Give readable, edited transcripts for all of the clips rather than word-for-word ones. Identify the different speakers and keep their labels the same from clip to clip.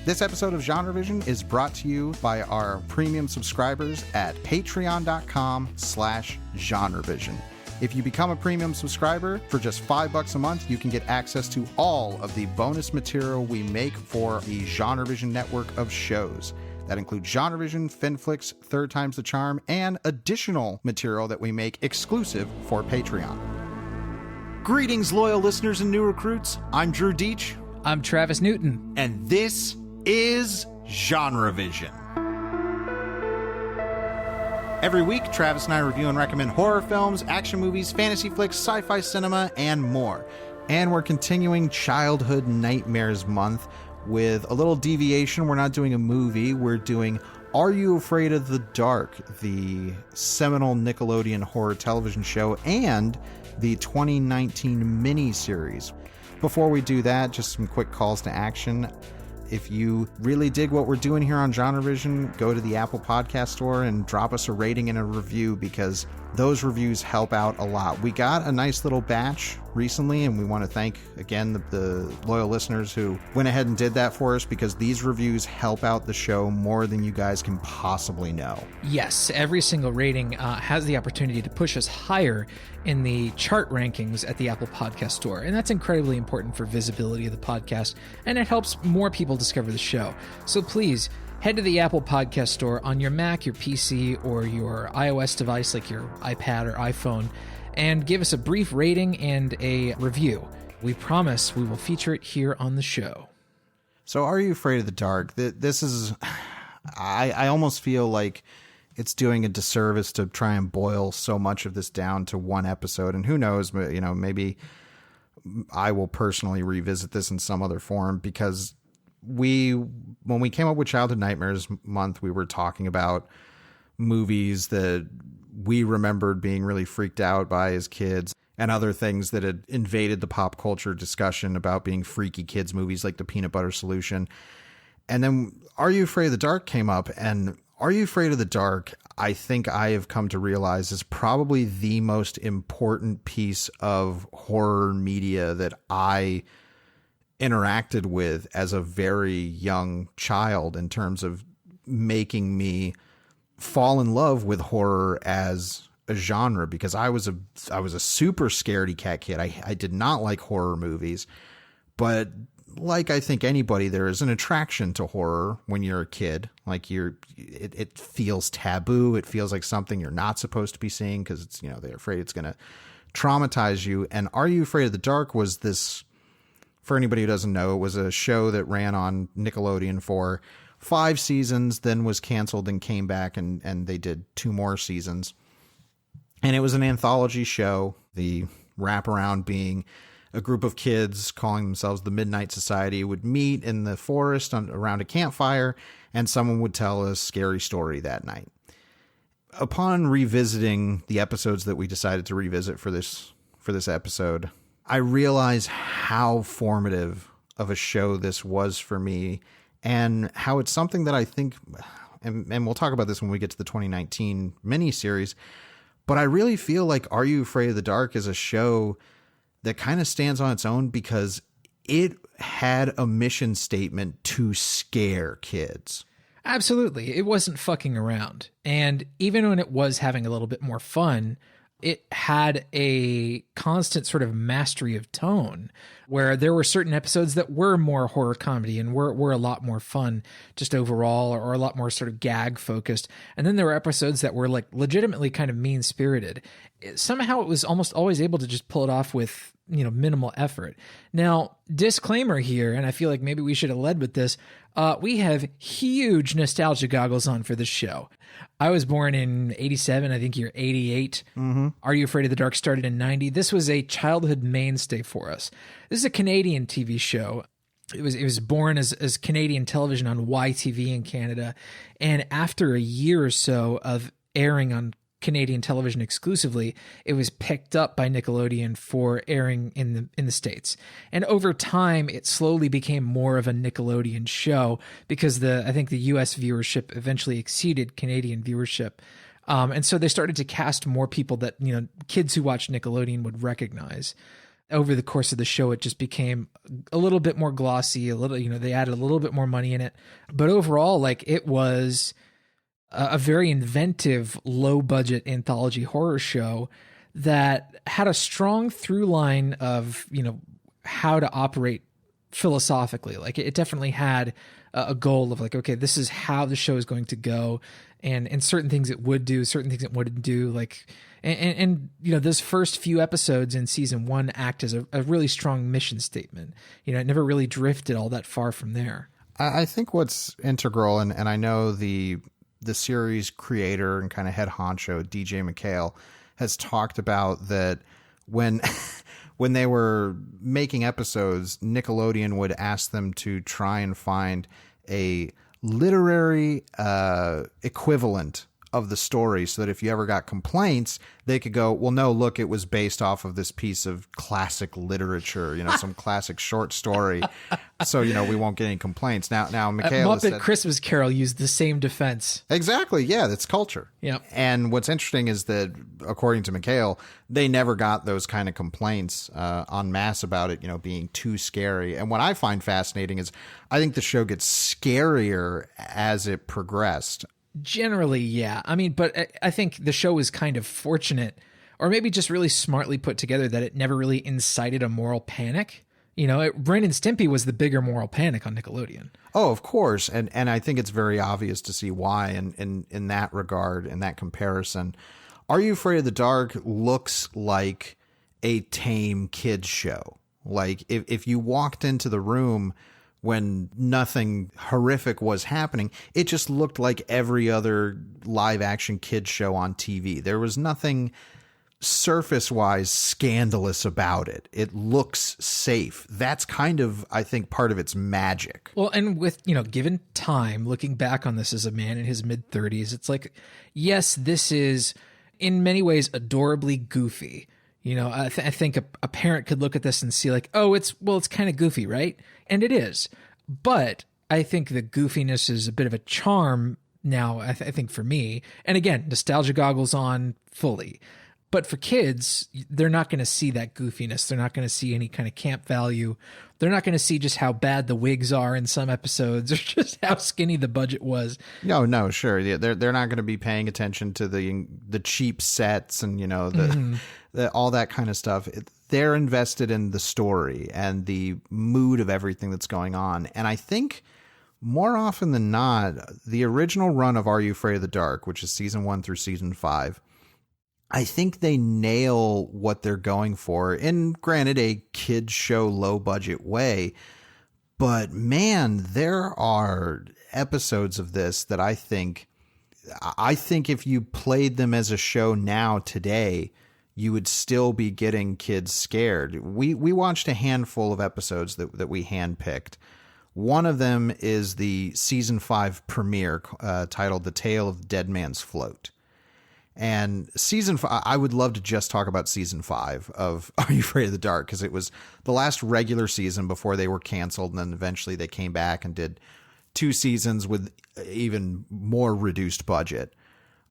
Speaker 1: This episode of Genre Vision is brought to you by our premium subscribers at patreon.com/genrevision. If you become a premium subscriber for just $5 a month, you can get access to all of the bonus material we make for the Genre Vision network of shows. That includes Genre Vision, Finflix, Third Time's the Charm, and additional material that we make exclusive for Patreon. Greetings, loyal listeners and new recruits. I'm Drew Deitch.
Speaker 2: I'm Travis Newton.
Speaker 1: And this is Genre Vision. Every week, Travis and I review and recommend horror films, action movies, fantasy flicks, sci-fi cinema, and more. And we're continuing Childhood Nightmares Month with a little deviation. We're not doing a movie. We're doing Are You Afraid of the Dark, the seminal Nickelodeon horror television show, and the 2019 miniseries. Before we do that, just some quick calls to action. If you really dig what we're doing here on Genre Vision, go to the Apple Podcast Store and drop us a rating and a review, because those reviews help out a lot. We got a nice little batch recently, and we want to thank, again, the loyal listeners who went ahead and did that for us, because these reviews help out the show more than you guys can possibly know.
Speaker 2: Yes, every single rating has the opportunity to push us higher in the chart rankings at the Apple Podcast Store, and that's incredibly important for visibility of the podcast, and it helps more people discover the show. So please head to the Apple Podcast Store on your Mac, your PC, or your iOS device like your iPad or iPhone, and give us a brief rating and a review. We promise we will feature it here on the show.
Speaker 1: So, Are You Afraid of the Dark? This is, I almost feel like it's doing a disservice to try and boil so much of this down to one episode. And who knows, maybe I will personally revisit this in some other form, because when we came up with Childhood Nightmares Month, we were talking about movies that we remembered being really freaked out by as kids, and other things that had invaded the pop culture discussion about being freaky kids movies, like The Peanut Butter Solution. And then Are You Afraid of the Dark came up, and Are You Afraid of the Dark, I think I have come to realize, is probably the most important piece of horror media that I interacted with as a very young child, in terms of making me fall in love with horror as a genre, because I was a super scaredy cat kid. I did not like horror movies, but like I think anybody, there is an attraction to horror when you're a kid. Like it feels taboo. It feels like something you're not supposed to be seeing, because it's, they're afraid it's going to traumatize you. And Are You Afraid of the Dark was this, for anybody who doesn't know, it was a show that ran on Nickelodeon for 5 seasons, then was canceled and came back, and they did 2 more seasons. And it was an anthology show, the wraparound being a group of kids calling themselves the Midnight Society would meet in the forest around a campfire, and someone would tell a scary story that night. Upon revisiting the episodes that we decided to revisit for this episode, I realize how formative of a show this was for me, and how it's something that I think, and we'll talk about this when we get to the 2019 miniseries, but I really feel like Are You Afraid of the Dark is a show that kind of stands on its own, because it had a mission statement to scare kids.
Speaker 2: Absolutely. It wasn't fucking around. And even when it was having a little bit more fun, it had a constant sort of mastery of tone, where there were certain episodes that were more horror comedy and were a lot more fun just overall, or a lot more sort of gag focused. And then there were episodes that were like legitimately kind of mean spirited. Somehow it was almost always able to just pull it off with, minimal effort. Now, disclaimer here, and I feel like maybe we should have led with this. We have huge nostalgia goggles on for this show. I was born in 87. I think you're 88. Mm-hmm. Are You Afraid of the Dark started in 90. This was a childhood mainstay for us. This is a Canadian TV show. It was born as Canadian television on YTV in Canada. And after a year or so of airing on Canadian television exclusively, it was picked up by Nickelodeon for airing in the States. And over time, it slowly became more of a Nickelodeon show, because I think the US viewership eventually exceeded Canadian viewership. And so they started to cast more people that, kids who watch Nickelodeon would recognize. over the course of the show, it just became a little bit more glossy, a little, they added a little bit more money in it. But overall, like, it was a very inventive, low budget anthology horror show that had a strong through line of, how to operate philosophically. Like, it definitely had a goal of like, okay, this is how the show is going to go, and certain things it would do, certain things it wouldn't do. Like, and those first few episodes in season 1 act as a really strong mission statement. It never really drifted all that far from there.
Speaker 1: I think what's integral, and I know the series creator and kind of head honcho, DJ McHale, has talked about that when when they were making episodes, Nickelodeon would ask them to try and find a literary equivalent of the story, so that if you ever got complaints, they could go, well, no, look, it was based off of this piece of classic literature, some classic short story. So, we won't get any complaints. Now, Mikhail
Speaker 2: Muppet
Speaker 1: said,
Speaker 2: Christmas Carol used the same defense.
Speaker 1: Exactly. Yeah, that's culture.
Speaker 2: Yep.
Speaker 1: And what's interesting is that, according to Mikhail, they never got those kind of complaints en masse about it, being too scary. And what I find fascinating is I think the show gets scarier as it progressed.
Speaker 2: Generally, yeah. I mean, but I think the show is kind of fortunate, or maybe just really smartly put together, that it never really incited a moral panic. Ren and Stimpy was the bigger moral panic on Nickelodeon.
Speaker 1: Oh, of course. And I think it's very obvious to see why in that regard, in that comparison. Are You Afraid of the Dark looks like a tame kids show. Like, if you walked into the room when nothing horrific was happening, it just looked like every other live action kids show on TV. There was nothing surface wise scandalous about it. It looks safe. That's kind of, I think, part of its magic.
Speaker 2: Well, and with, given time, looking back on this as a man in his mid 30s, it's like, yes, this is in many ways adorably goofy. I think a parent could look at this and see like, oh, it's kind of goofy, right? And it is. But I think the goofiness is a bit of a charm now, I think, for me. And again, nostalgia goggles on fully. But for kids, they're not going to see that goofiness. They're not going to see any kind of camp value. They're not going to see just how bad the wigs are in some episodes, or just how skinny the budget was.
Speaker 1: No, sure. Yeah, they're not going to be paying attention to the cheap sets and the all that kind of stuff. They're invested in the story and the mood of everything that's going on. And I think more often than not, the original run of Are You Afraid of the Dark, which is season 1 through season 5, I think they nail what they're going for in, granted, a kids show, low budget way. But man, there are episodes of this that I think if you played them as a show now today, you would still be getting kids scared. We watched a handful of episodes that we handpicked. One of them is the season 5 premiere titled The Tale of the Dead Man's Float. And season 5, I would love to just talk about season 5 of Are You Afraid of the Dark, because it was the last regular season before they were canceled, and then eventually they came back and did 2 seasons with even more reduced budget.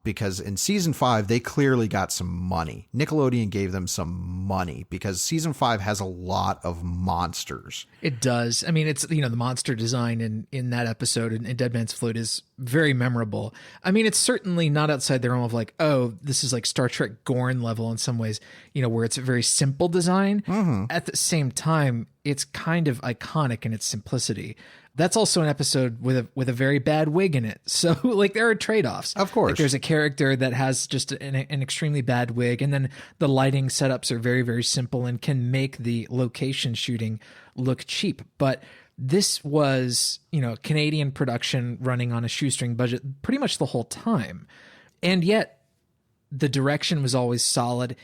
Speaker 1: Because in season 5, they clearly got some money. Nickelodeon gave them some money because season 5 has a lot of monsters.
Speaker 2: It does. I mean, it's, the monster design in that episode in Dead Man's Float is very memorable. I mean, it's certainly not outside the realm of like, oh, this is like Star Trek Gorn level in some ways, where it's a very simple design. Mm-hmm. At the same time, it's kind of iconic in its simplicity. That's also an episode with a very bad wig in it. So like there are trade-offs.
Speaker 1: Of course.
Speaker 2: Like, there's a character that has just an extremely bad wig, and then the lighting setups are very, very simple and can make the location shooting look cheap. But this was, Canadian production running on a shoestring budget pretty much the whole time. And yet the direction was always solid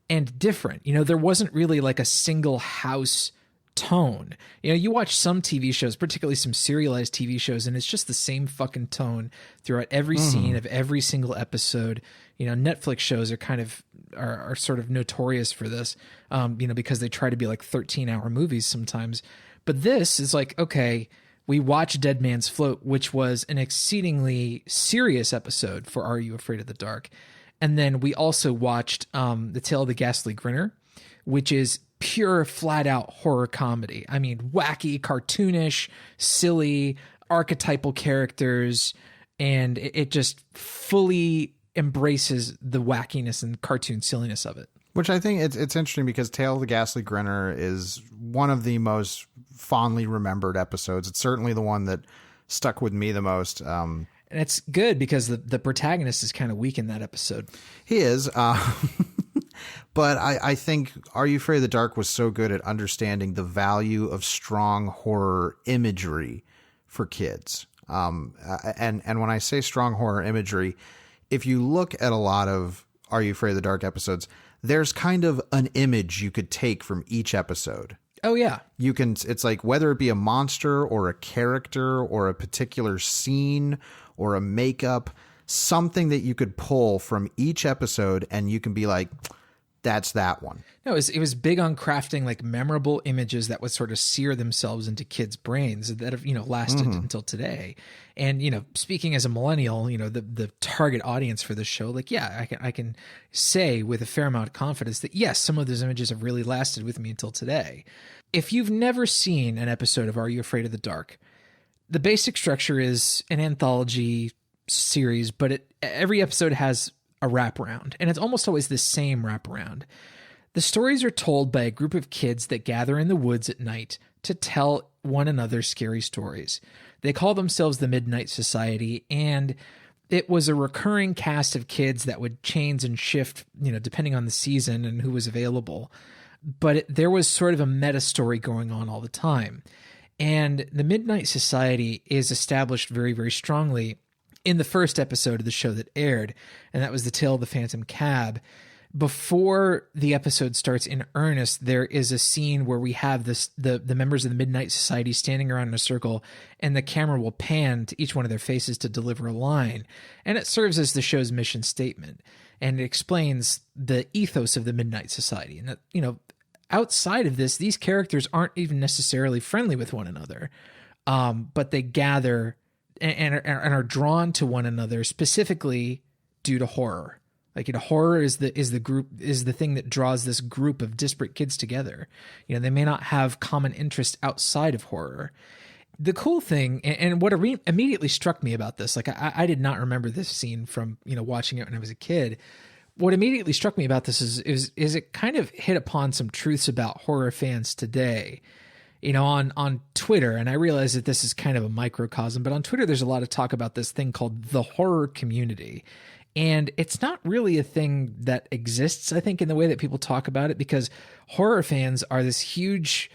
Speaker 2: and different. There wasn't really like a single house tone. You watch some TV shows, particularly some serialized TV shows, and it's just the same fucking tone throughout every scene of every single episode. Netflix shows are sort of notorious for this, because they try to be like 13-hour movies sometimes. But this is like, okay, we watched Dead Man's Float, which was an exceedingly serious episode for Are You Afraid of the Dark? And then we also watched The Tale of the Ghastly Grinner, which is pure flat out horror comedy. I mean, wacky, cartoonish, silly, archetypal characters, and it just fully embraces the wackiness and cartoon silliness of it.
Speaker 1: Which I think it's interesting because Tale of the Ghastly Grinner is one of the most fondly remembered episodes. It's certainly the one that stuck with me the most.
Speaker 2: And it's good because the protagonist is kind of weak in that episode.
Speaker 1: He is. But I think Are You Afraid of the Dark was so good at understanding the value of strong horror imagery for kids. And when I say strong horror imagery, if you look at a lot of Are You Afraid of the Dark episodes, there's kind of an image you could take from each episode.
Speaker 2: Oh, yeah.
Speaker 1: It's like whether it be a monster or a character or a particular scene or a makeup, something that you could pull from each episode and you can be like, that's that one.
Speaker 2: No, it was big on crafting like memorable images that would sort of sear themselves into kids' brains that have, lasted until today. And, speaking as a millennial, the target audience for this show, like, yeah, I can say with a fair amount of confidence that yes, some of those images have really lasted with me until today. If you've never seen an episode of Are You Afraid of the Dark, the basic structure is an anthology series, but every episode has a wraparound, and it's almost always the same wraparound. The stories are told by a group of kids that gather in the woods at night to tell one another scary stories. They call themselves the Midnight Society, and it was a recurring cast of kids that would change and shift, depending on the season and who was available. But there was sort of a meta story going on all the time. And the Midnight Society is established very, very strongly in the first episode of the show that aired, and that was The Tale of the Phantom Cab. Before the episode starts in earnest, there is a scene where we have the members of the Midnight Society standing around in a circle, and the camera will pan to each one of their faces to deliver a line. And it serves as the show's mission statement, and it explains the ethos of the Midnight Society. And that, outside of this, these characters aren't even necessarily friendly with one another, but they gather and are drawn to one another specifically due to horror. Like, horror is the thing that draws this group of disparate kids together. They may not have common interest outside of horror. The cool thing, and what immediately struck me about this, like I did not remember this scene from watching it when I was a kid. What immediately struck me about this is it kind of hit upon some truths about horror fans today. On Twitter, and I realize that this is kind of a microcosm, but on Twitter, there's a lot of talk about this thing called the horror community. And it's not really a thing that exists, I think, in the way that people talk about it, because horror fans are this huge,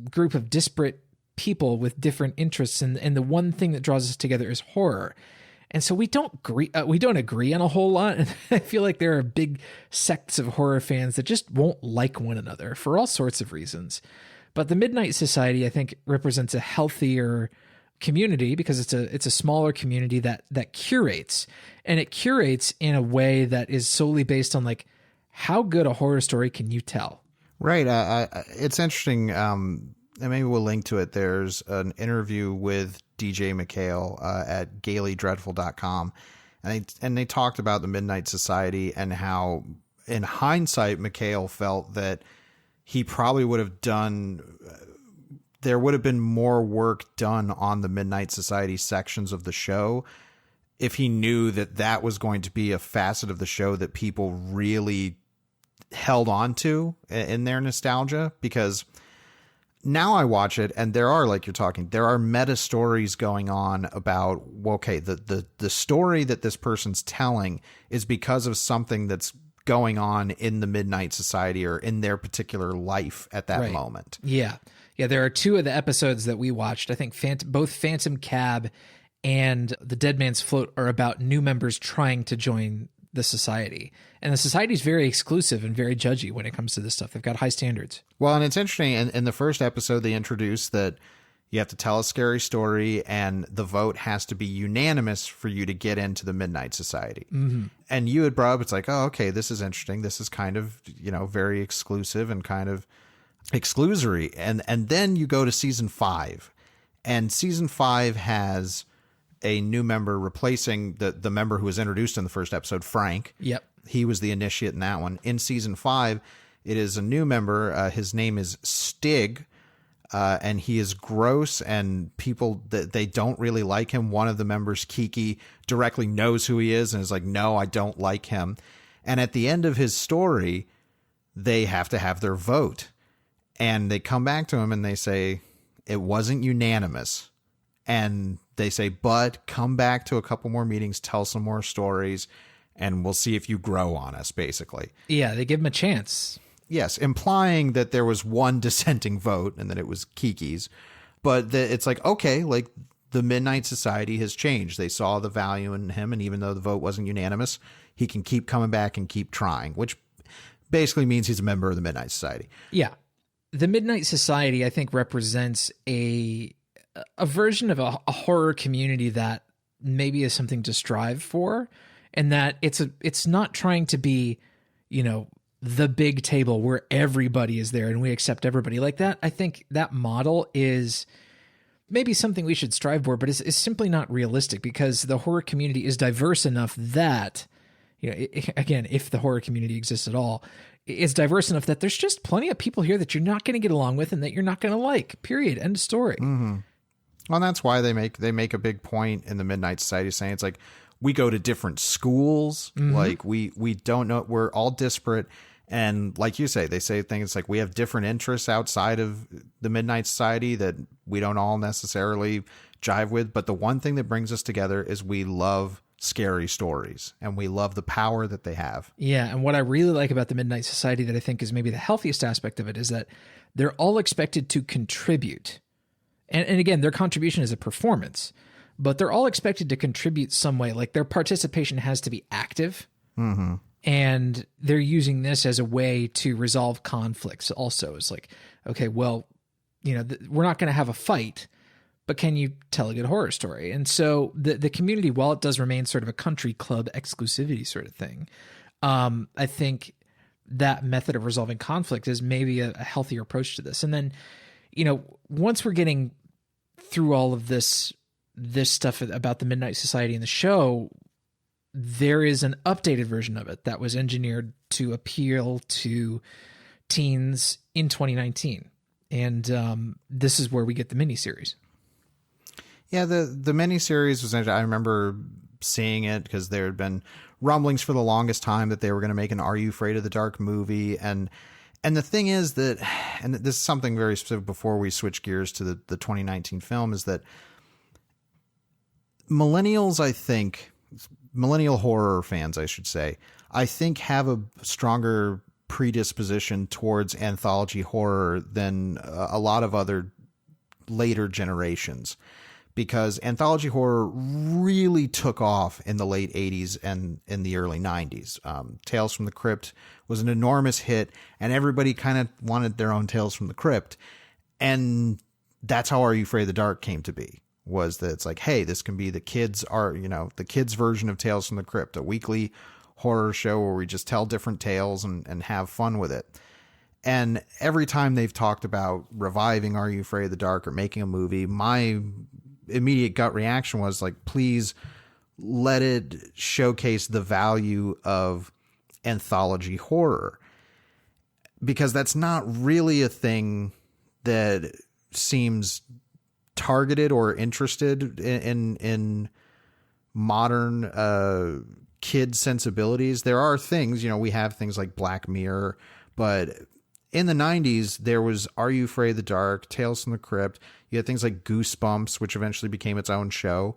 Speaker 2: group of disparate people with different interests. And the one thing that draws us together is horror. And so we don't agree on a whole lot. And I feel like there are big sects of horror fans that just won't like one another for all sorts of reasons. But the Midnight Society, I think, represents a healthier community because it's a smaller community that curates, and it curates in a way that is solely based on like how good a horror story can you tell.
Speaker 1: Right. It's interesting. And maybe we'll link to it. There's an interview with DJ McHale at GaileyDreadful.com, and they talked about the Midnight Society and how, in hindsight, McHale felt that he probably would have there would have been more work done on the Midnight Society sections of the show if he knew that was going to be a facet of the show that people really held on to in their nostalgia. Because now I watch it, and there are, like you're talking, there are meta stories going on about, okay, the story that this person's telling is because of something that's going on in the Midnight Society or in their particular life at that moment.
Speaker 2: Yeah. There are two of the episodes that we watched. I think both Phantom Cab and The Dead Man's Float are about new members trying to join the society. And the society is very exclusive and very judgy when it comes to this stuff. They've got high standards. Well,
Speaker 1: and it's interesting. In the first episode, they introduced that you have to tell a scary story, and the vote has to be unanimous for you to get into the Midnight Society.
Speaker 2: Mm-hmm.
Speaker 1: And you had brought up, it's like, oh, okay, this is interesting. This is kind of, very exclusive and kind of exclusory. And then you go to season 5, and season 5 has a new member replacing the member who was introduced in the first episode, Frank.
Speaker 2: Yep.
Speaker 1: He was the initiate in that one. In season 5, It is a new member. His name is Stig. And he is gross, and people that they don't really like him. One of the members, Kiki, directly knows who he is and is like, no, I don't like him. And at the end of his story, they have to have their vote. And they come back to him and they say, it wasn't unanimous. And they say, but come back to a couple more meetings, tell some more stories, and we'll see if you grow on us, basically.
Speaker 2: Yeah, they give him a chance.
Speaker 1: Yes, implying that there was one dissenting vote and that it was Kiki's. But it's like, okay, like the Midnight Society has changed. They saw the value in him, and even though the vote wasn't unanimous, he can keep coming back and keep trying, which basically means he's a member of the Midnight Society.
Speaker 2: Yeah. The Midnight Society, I think, represents a version of a horror community that maybe is something to strive for, and that it's not trying to be, the big table where everybody is there and we accept everybody like that. I think that model is maybe something we should strive for, but it's simply not realistic, because the horror community is diverse enough that, again, if the horror community exists at all, it's diverse enough that there's just plenty of people here that you're not going to get along with and that you're not going to like, period. End of story.
Speaker 1: Mm-hmm. Well, and that's why they make a big point in the Midnight Society saying it's like, we go to different schools. Mm-hmm. Like we don't know. We're all disparate. And like you say, they say things like we have different interests outside of the Midnight Society that we don't all necessarily jive with. But the one thing that brings us together is we love scary stories and we love the power that they have.
Speaker 2: Yeah. And what I really like about the Midnight Society that I think is maybe the healthiest aspect of it is that they're all expected to contribute. And again, their contribution is a performance, but they're all expected to contribute some way. Like their participation has to be active.
Speaker 1: Mm-hmm.
Speaker 2: And they're using this as a way to resolve conflicts also. It's like, okay, well, we're not going to have a fight, but can you tell a good horror story? And so the community, while it does remain sort of a country club exclusivity sort of thing, I think that method of resolving conflict is maybe a healthier approach to this. And then, once we're getting through all of this stuff about the Midnight Society and the show, there is an updated version of it that was engineered to appeal to teens in 2019. And this is where we get the miniseries.
Speaker 1: Yeah, the miniseries was, I remember seeing it because there had been rumblings for the longest time that they were going to make an Are You Afraid of the Dark movie. And the thing is that, and this is something very specific before we switch gears to the 2019 film, is that millennials, I think, millennial horror fans, I should say, I think have a stronger predisposition towards anthology horror than a lot of other later generations, because anthology horror really took off in the late 80s and in the early 90s. Tales from the Crypt was an enormous hit, and everybody kind of wanted their own Tales from the Crypt. And that's how Are You Afraid of the Dark came to be, was that it's like, hey, this can be the kids' version of Tales from the Crypt, a weekly horror show where we just tell different tales and have fun with it. And every time they've talked about reviving Are You Afraid of the Dark or making a movie, my immediate gut reaction was like, please let it showcase the value of anthology horror, because that's not really a thing that seems targeted or interested in modern kid sensibilities. There are things, we have things like Black Mirror, but in the 90s there was Are You Afraid of the Dark, Tales from the Crypt. You had things like Goosebumps, which eventually became its own show.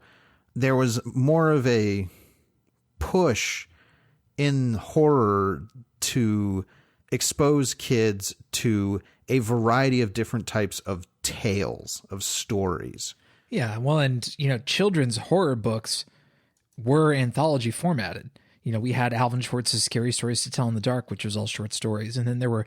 Speaker 1: There was more of a push in horror to expose kids to a variety of different types of tales, of stories.
Speaker 2: Yeah, well, and, children's horror books were anthology formatted. We had Alvin Schwartz's Scary Stories to Tell in the Dark, which was all short stories. And then there were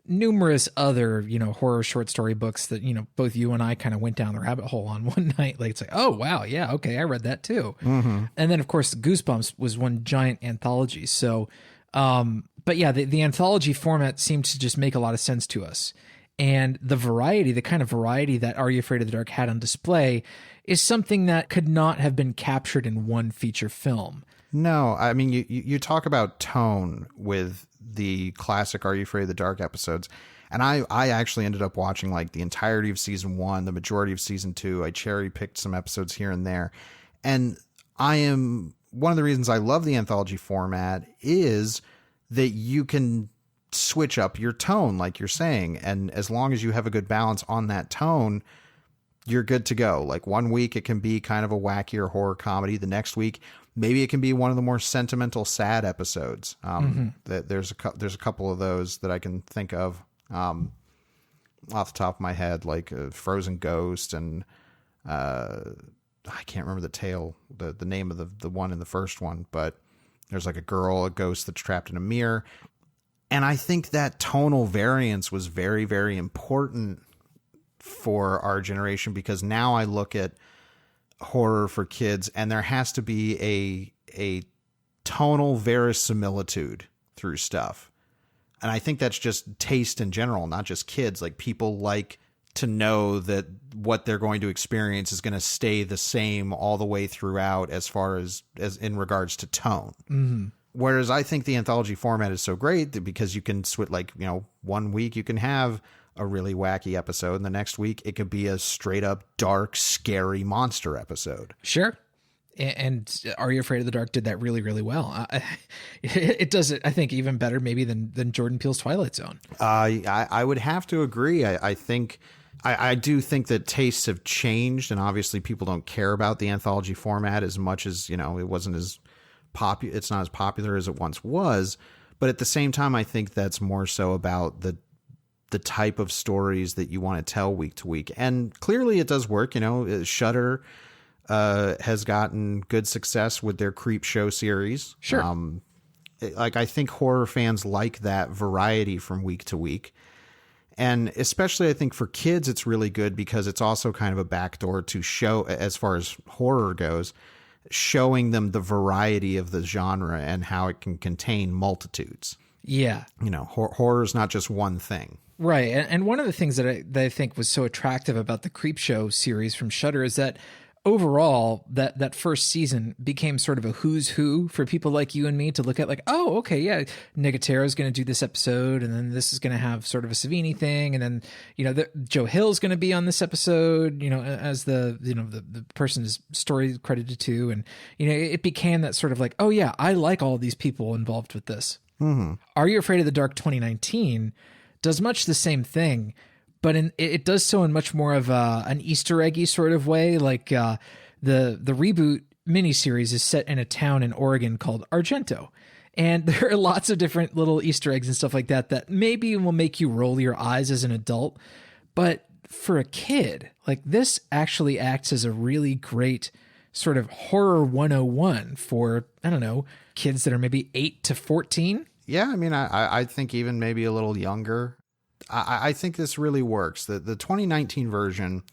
Speaker 2: numerous other, horror short story books that, both you and I kind of went down the rabbit hole on one night. Like, it's like, oh, wow, yeah, okay, I read that too. Mm-hmm. And then, of course, Goosebumps was one giant anthology. So, but yeah, the anthology format seemed to just make a lot of sense to us. And the kind of variety that Are You Afraid of the Dark had on display is something that could not have been captured in one feature film.
Speaker 1: No, I mean, you talk about tone with the classic Are You Afraid of the Dark episodes. And I actually ended up watching like the entirety of season 1, the majority of season 2. I cherry picked some episodes here and there. And one of the reasons I love the anthology format is that you can switch up your tone, like you're saying. And as long as you have a good balance on that tone, you're good to go. Like one week it can be kind of a wackier horror comedy. The next week, maybe it can be one of the more sentimental, sad episodes. There's a couple of those that I can think of off the top of my head, like Frozen Ghost, and I can't remember the name of the one in the first one, but there's like a ghost that's trapped in a mirror. And I think that tonal variance was very, very important for our generation, because now I look at horror for kids and there has to be a tonal verisimilitude through stuff. And I think that's just taste in general, not just kids. Like, people like to know that what they're going to experience is going to stay the same all the way throughout, as far as in regards to tone. Mm-hmm. Whereas I think the anthology format is so great that because you can switch, like, you know, one week you can have a really wacky episode, and the next week it could be a straight up dark, scary monster episode.
Speaker 2: Sure. And Are You Afraid of the Dark did that really, really well. It does it, I think, even better maybe than Jordan Peele's Twilight Zone.
Speaker 1: I would have to agree. I do think that tastes have changed, and obviously people don't care about the anthology format as much as, you know, it's not as popular as it once was. But at the same time, I think that's more so about the type of stories that you want to tell week to week. And clearly it does work. You know, Shudder has gotten good success with their Creep Show series.
Speaker 2: Sure.
Speaker 1: I think horror fans like that variety from week to week. And especially I think for kids, it's really good because it's also kind of a backdoor to show, as far as horror goes, showing them the variety of the genre and how it can contain multitudes.
Speaker 2: Yeah.
Speaker 1: You know, horror is not just one thing.
Speaker 2: Right. And one of the things that I think was so attractive about the Creep Show series from Shudder is that overall, that first season became sort of a who's who for people like you and me to look at, like, oh, okay, yeah, Nicotero's going to do this episode, and then this is going to have sort of a Savini thing, and then, you know, Joe Hill's going to be on this episode, you know, as the person's story credited to, and, you know, it became that sort of like, oh yeah, I like all these people involved with this. Mm-hmm. Are You Afraid of the Dark 2019 does much the same thing, but it does so in much more of an Easter eggy sort of way. Like the reboot miniseries is set in a town in Oregon called Argento. And there are lots of different little Easter eggs and stuff like that maybe will make you roll your eyes as an adult. But for a kid, like, this actually acts as a really great sort of horror 101 for, I don't know, kids that are maybe 8 to 14.
Speaker 1: Yeah, I mean, I think even maybe a little younger. I think this really works. The 2019 version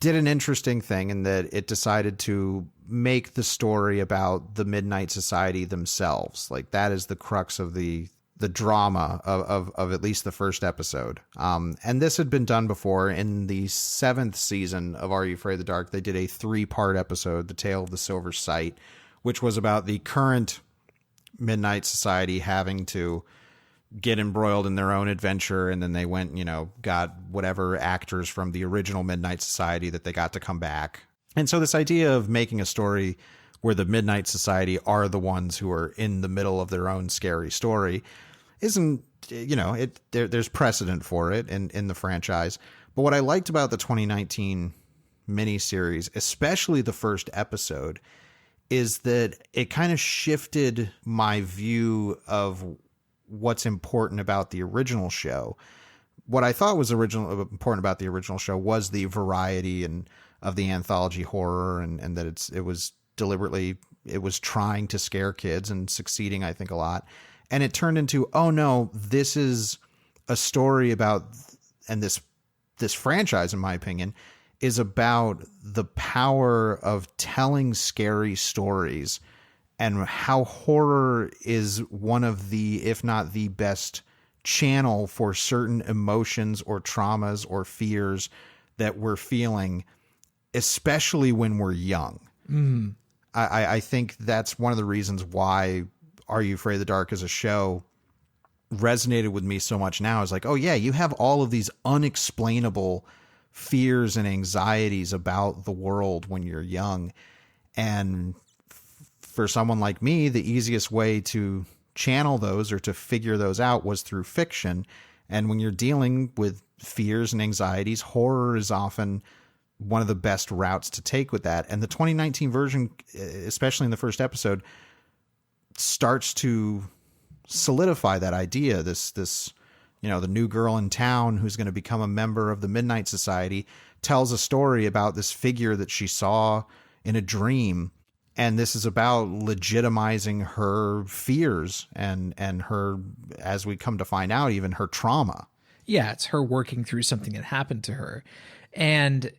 Speaker 1: did an interesting thing in that it decided to make the story about the Midnight Society themselves. Like, that is the crux of the drama of at least the first episode. And this had been done before. In the 7th season of Are You Afraid of the Dark, they did a 3-part episode, The Tale of the Silver Sight, which was about the current Midnight Society having to get embroiled in their own adventure, and then they went, you know, got whatever actors from the original Midnight Society that they got to come back. And so this idea of making a story where the Midnight Society are the ones who are in the middle of their own scary story isn't, you know, there's precedent for it in the franchise. But what I liked about the 2019 miniseries, especially the first episode, is that it kind of shifted my view of what's important about the original show. What I thought was important about the original show was the variety and of the anthology horror, and that it was trying to scare kids and succeeding, I think, a lot. And it turned into, oh no, this is a story about, and this franchise, in my opinion, is about the power of telling scary stories, and how horror is one of the, if not the best channel for certain emotions or traumas or fears that we're feeling, especially when we're young. Mm. I think that's one of the reasons why Are You Afraid of the Dark as a show resonated with me so much now. Is like, oh yeah, you have all of these unexplainable fears and anxieties about the world when you're young. And for someone like me, the easiest way to channel those or to figure those out was through fiction. And when you're dealing with fears and anxieties, horror is often one of the best routes to take with that. And the 2019 version, especially in the first episode, starts to solidify that idea. This, you know, the new girl in town who's going to become a member of the Midnight Society tells a story about this figure that she saw in a dream. And this is about legitimizing her fears and her, as we come to find out, even her trauma.
Speaker 2: Yeah, it's her working through something that happened to her. And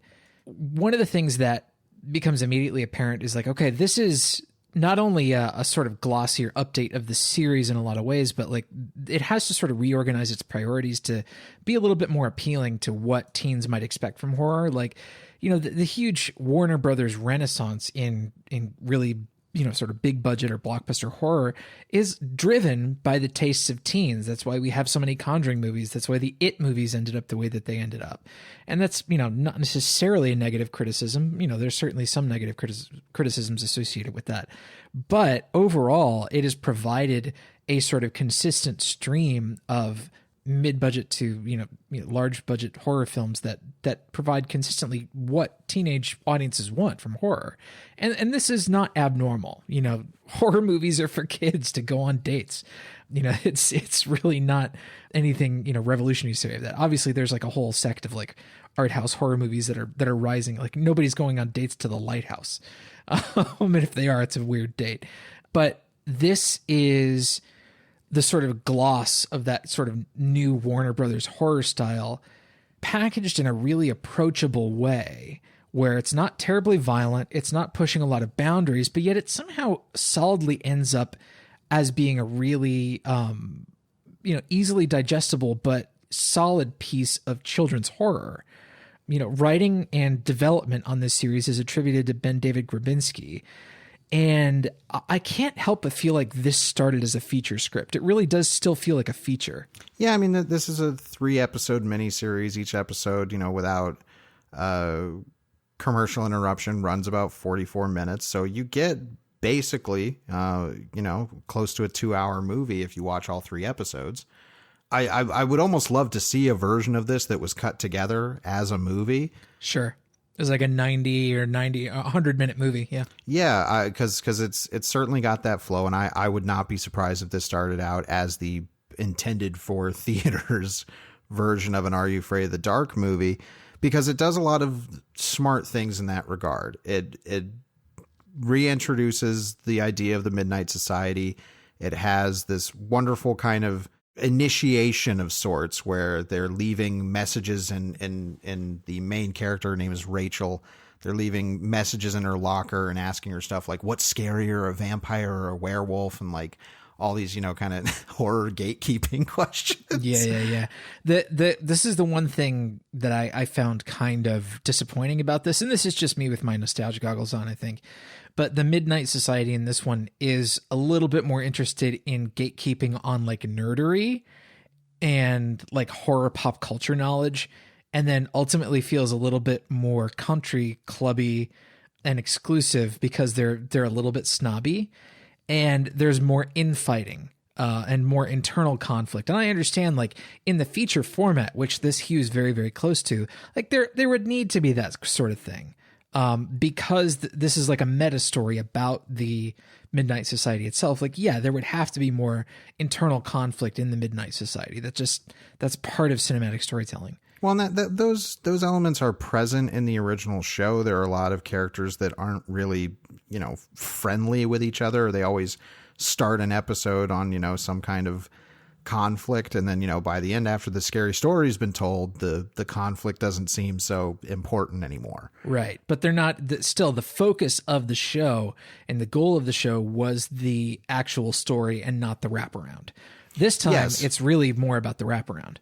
Speaker 2: one of the things that becomes immediately apparent is like, okay, this is not only a sort of glossier update of the series in a lot of ways, but like it has to sort of reorganize its priorities to be a little bit more appealing to what teens might expect from horror. Like, you know, the huge Warner Brothers renaissance in really, you know, sort of big budget or blockbuster horror is driven by the tastes of teens. That's why we have so many Conjuring movies. That's why the It movies ended up the way that they ended up. And that's, you know, not necessarily a negative criticism. You know, there's certainly some negative criticisms associated with that. But overall, it has provided a sort of consistent stream of mid-budget to, you know, large budget horror films that provide consistently what teenage audiences want from horror. And this is not abnormal. You know, horror movies are for kids to go on dates. You know, it's really not anything, you know, revolutionary to say that. Obviously there's like a whole sect of like art house horror movies that are rising. Like nobody's going on dates to the Lighthouse. And if they are, it's a weird date. But this is the sort of gloss of that sort of new Warner Brothers horror style packaged in a really approachable way where it's not terribly violent. It's not pushing a lot of boundaries, but yet it somehow solidly ends up as being a really, you know, easily digestible, but solid piece of children's horror. You know, writing and development on this series is attributed to Ben David Grabinski. And I can't help but feel like this started as a feature script. It really does still feel like a feature.
Speaker 1: Yeah, I mean, this is a 3-episode miniseries. Each episode, you know, without commercial interruption, runs about 44 minutes. So you get basically, you know, close to a 2-hour movie if you watch all 3 episodes. I would almost love to see a version of this that was cut together as a movie.
Speaker 2: Sure. It was like a 100-minute movie. Yeah.
Speaker 1: Yeah. Cause it's certainly got that flow. And I would not be surprised if this started out as the intended for theaters version of an Are You Afraid of the Dark movie, because it does a lot of smart things in that regard. It reintroduces the idea of the Midnight Society. It has this wonderful kind of initiation of sorts where they're leaving messages and the main character, her name is Rachel. They're leaving messages in her locker and asking her stuff like, what's scarier, a vampire or a werewolf? And like all these, you know, kind of horror gatekeeping questions.
Speaker 2: Yeah. This is the one thing that I found kind of disappointing about this. And this is just me with my nostalgia goggles on, I think. But the Midnight Society in this one is a little bit more interested in gatekeeping on like nerdery and like horror pop culture knowledge, and then ultimately feels a little bit more country clubby and exclusive because they're a little bit snobby, and there's more infighting and more internal conflict. And I understand, like in the feature format, which this hews very, very close to, like there would need to be that sort of thing. Because this is like a meta story about the Midnight Society itself. Like, yeah, there would have to be more internal conflict in the Midnight Society. That's part of cinematic storytelling.
Speaker 1: Well, and those elements are present in the original show. There are a lot of characters that aren't really, you know, friendly with each other. They always start an episode on, you know, some kind of conflict, and then, you know, by the end, after the scary story's been told, the conflict doesn't seem so important anymore. Right.
Speaker 2: But they're not still the focus of the show, and the goal of the show was the actual story and not the wraparound. This time, yes, it's really more about the wraparound.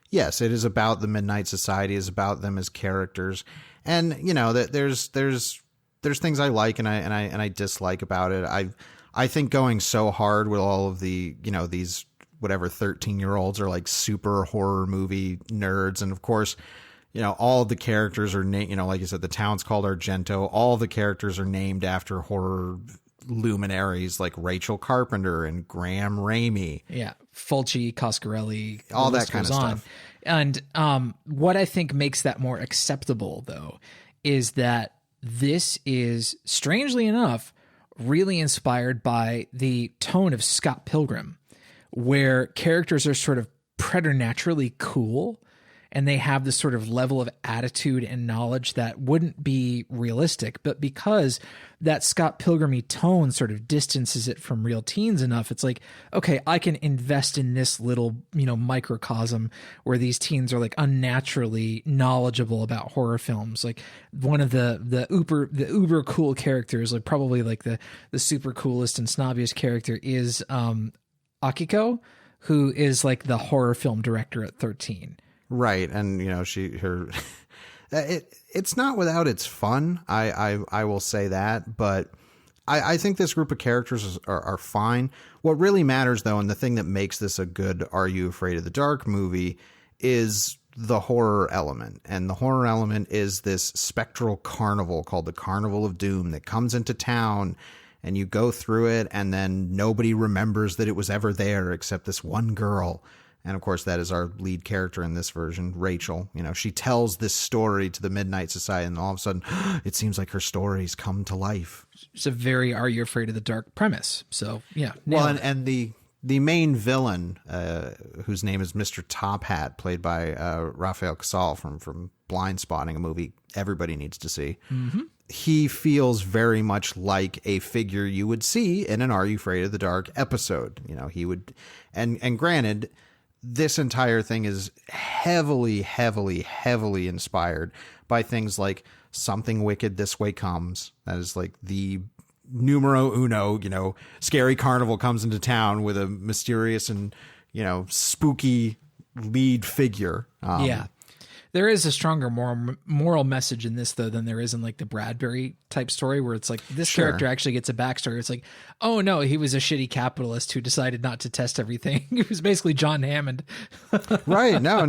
Speaker 1: Yes, it is about the Midnight Society, is about them as characters. And, you know, that there's there's things I like and I dislike about it. I think going so hard with all of the, you know, these whatever 13-year-olds are like super horror movie nerds, and of course, you know, all of the characters are named, you know, like you said, the town's called Argento. All the characters are named after horror luminaries like Rachel Carpenter and Graham Raimi.
Speaker 2: Yeah, Fulci, Coscarelli,
Speaker 1: all that kind of stuff.
Speaker 2: And what I think makes that more acceptable, though, is that this is, strangely enough, really inspired by the tone of Scott Pilgrim, where characters are sort of preternaturally cool, and they have this sort of level of attitude and knowledge that wouldn't be realistic. But because that Scott Pilgrim-y tone sort of distances it from real teens enough, it's like, okay, I can invest in this little, you know, microcosm where these teens are like unnaturally knowledgeable about horror films. Like one of the uber cool characters, like probably like the super coolest and snobbiest character is Akiko, who is like the horror film director at 13.
Speaker 1: Right. And, you know, it's not without its fun. I will say that, but I think this group of characters are fine. What really matters, though, and the thing that makes this a good Are You Afraid of the Dark movie is the horror element. And the horror element is this spectral carnival called the Carnival of Doom that comes into town, and you go through it, and then nobody remembers that it was ever there except this one girl. And of course, that is our lead character in this version, Rachel. You know, she tells this story to the Midnight Society, and all of a sudden, it seems like her stories come to life.
Speaker 2: It's a very Are You Afraid of the Dark premise. So, yeah.
Speaker 1: Well, and the main villain, whose name is Mr. Top Hat, played by Rafael Casal from Blind Spotting, a movie everybody needs to see. Mm-hmm. He feels very much like a figure you would see in an Are You Afraid of the Dark episode. You know, he would, and granted, this entire thing is heavily, heavily, heavily inspired by things like Something Wicked This Way Comes. That is like the numero uno, you know, scary carnival comes into town with a mysterious and, you know, spooky lead figure.
Speaker 2: Yeah. There is a stronger moral message in this, though, than there is in like the Bradbury type story, where it's like this character actually gets a backstory. It's like, oh no, he was a shitty capitalist who decided not to test everything. He was basically John Hammond.
Speaker 1: Right. No.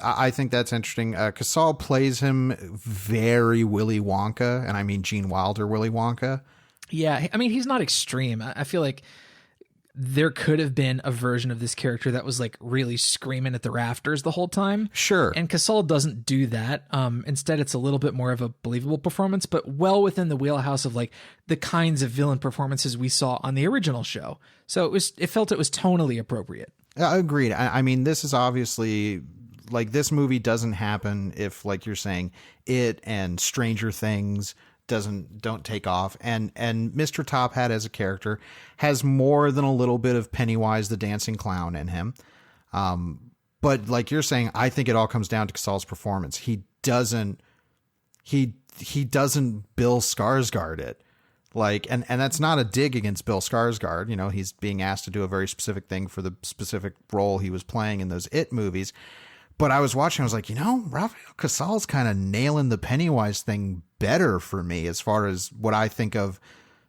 Speaker 1: I think that's interesting. Casal plays him very Willy Wonka, and I mean Gene Wilder Willy Wonka.
Speaker 2: Yeah. I mean, he's not extreme. I feel like there could have been a version of this character that was like really screaming at the rafters the whole time.
Speaker 1: Sure.
Speaker 2: And Casal doesn't do that. Instead, it's a little bit more of a believable performance, but well within the wheelhouse of like the kinds of villain performances we saw on the original show. So it felt it was tonally appropriate.
Speaker 1: Agreed. I mean, this is obviously like, this movie doesn't happen if, like you're saying, it and Stranger Things don't take off, and Mr. Top Hat as a character has more than a little bit of Pennywise the Dancing Clown in him. But like you're saying, I think it all comes down to Casal's performance. He doesn't Bill Skarsgård it. Like, and that's not a dig against Bill Skarsgård. You know, he's being asked to do a very specific thing for the specific role he was playing in those It movies. But I was watching, I was like, you know, Rafael Casal's kind of nailing the Pennywise thing better for me as far as what I think of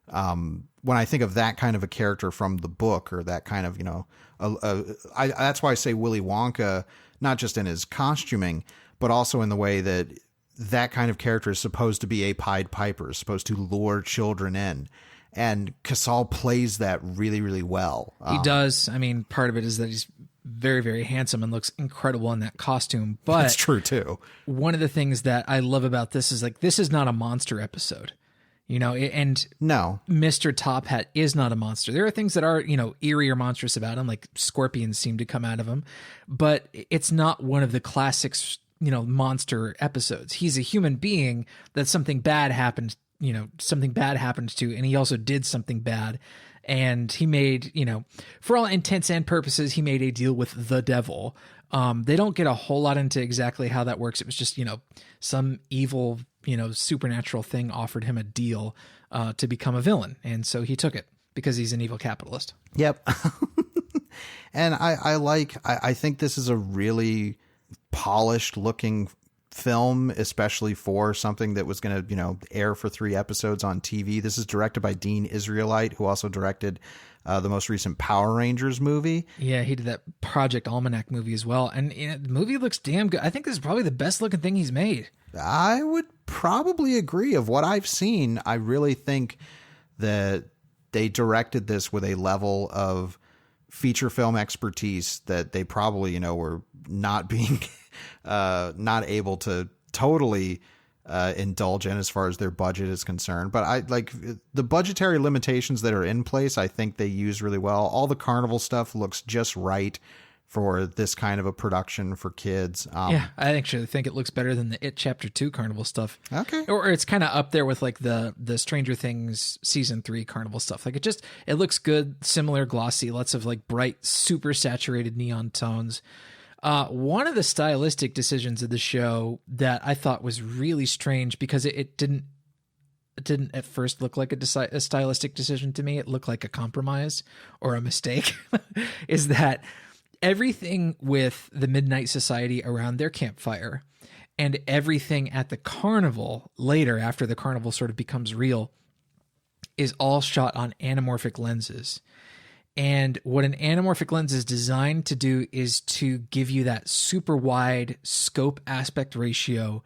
Speaker 1: when I think of that kind of a character from the book, or that kind of, you know, that's why I say Willy Wonka, not just in his costuming, but also in the way that kind of character is supposed to be a Pied Piper, is supposed to lure children in. And Casal plays that really, really well.
Speaker 2: He does. I mean, part of it is that he's very, very handsome and looks incredible in that costume. But
Speaker 1: that's true too. One
Speaker 2: of the things that I love about this is like, this is not a monster episode, you know, and
Speaker 1: no,
Speaker 2: Mr. Top Hat is not a monster. There are things that are, you know, eerie or monstrous about him, like scorpions seem to come out of him, but it's not one of the classics, you know, monster episodes. He's a human being that something bad happened to, and he also did something bad. And he made, you know, for all intents and purposes, he made a deal with the devil. They don't get a whole lot into exactly how that works. It was just, you know, some evil, you know, supernatural thing offered him a deal to become a villain. And so he took it because he's an evil capitalist.
Speaker 1: Yep. And I think this is a really polished looking film, especially for something that was going to, air for 3 episodes on TV. This is directed by Dean Israelite, who also directed the most recent Power Rangers movie.
Speaker 2: Yeah, he did that Project Almanac movie as well. And the movie looks damn good. I think this is probably the best looking thing he's made.
Speaker 1: I would probably agree. Of what I've seen, I really think that they directed this with a level of feature film expertise that they probably, were not being, not able to totally indulge in as far as their budget is concerned. But I like the budgetary limitations that are in place. I think they use really well. All the carnival stuff looks just right for this kind of a production for kids.
Speaker 2: Yeah, I actually think it looks better than the It Chapter 2 carnival stuff.
Speaker 1: Okay.
Speaker 2: Or it's kind of up there with like the Stranger Things season 3 carnival stuff. Like it looks good, similar, glossy, lots of like bright, super saturated neon tones. One of the stylistic decisions of the show that I thought was really strange, because it didn't at first look like a stylistic decision to me. It looked like a compromise or a mistake, is that everything with the Midnight Society around their campfire and everything at the carnival later, after the carnival sort of becomes real, is all shot on anamorphic lenses. And what an anamorphic lens is designed to do is to give you that super wide scope aspect ratio.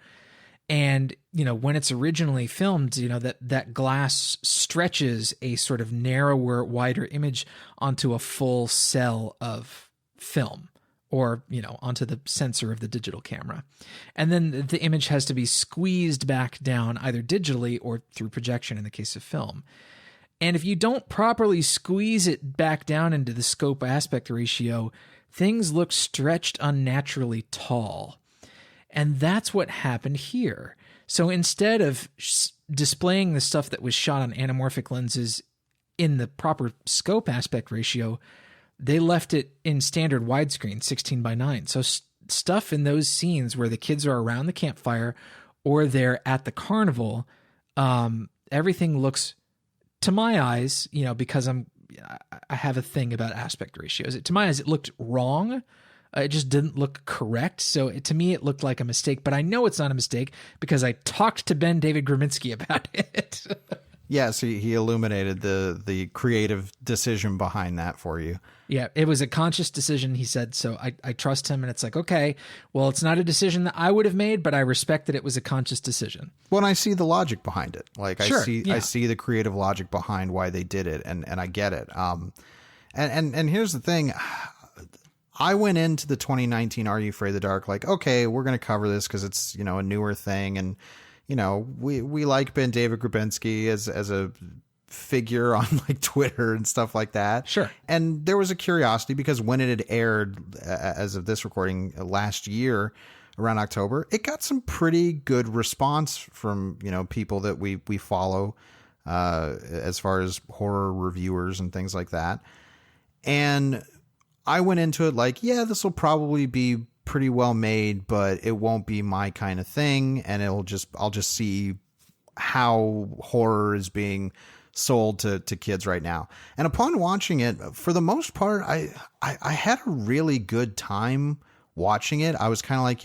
Speaker 2: And, when it's originally filmed, that glass stretches a sort of narrower, wider image onto a full cell of film, or, onto the sensor of the digital camera. And then the image has to be squeezed back down either digitally or through projection in the case of film. And if you don't properly squeeze it back down into the scope aspect ratio, things look stretched unnaturally tall. And that's what happened here. So instead of displaying the stuff that was shot on anamorphic lenses in the proper scope aspect ratio, they left it in standard widescreen, 16:9. So stuff in those scenes where the kids are around the campfire or they're at the carnival, everything looks, to my eyes, because I have a thing about aspect ratios. To my eyes, it looked wrong. It just didn't look correct. So to me, it looked like a mistake. But I know it's not a mistake because I talked to Ben David Grabinski about it.
Speaker 1: Yeah, so he illuminated the creative decision behind that for you.
Speaker 2: Yeah, it was a conscious decision, he said. So I trust him, and it's like, okay, well, it's not a decision that I would have made, but I respect that it was a conscious decision.
Speaker 1: Well, and I see the logic behind it. Like
Speaker 2: Sure,
Speaker 1: I see the creative logic behind why they did it, and I get it. And here's the thing. I went into the 2019 Are You Afraid of the Dark like, okay, we're going to cover this because it's, a newer thing, and we like Ben David Grabinski as a figure on like Twitter and stuff like that.
Speaker 2: Sure.
Speaker 1: And there was a curiosity because when it had aired, as of this recording, last year around October, it got some pretty good response from, people that we follow as far as horror reviewers and things like that. And I went into it like, yeah, this will probably be pretty well made, but it won't be my kind of thing, and I'll just see how horror is being sold to kids right now. And upon watching it, for the most part, I had a really good time watching it. I was kind of like,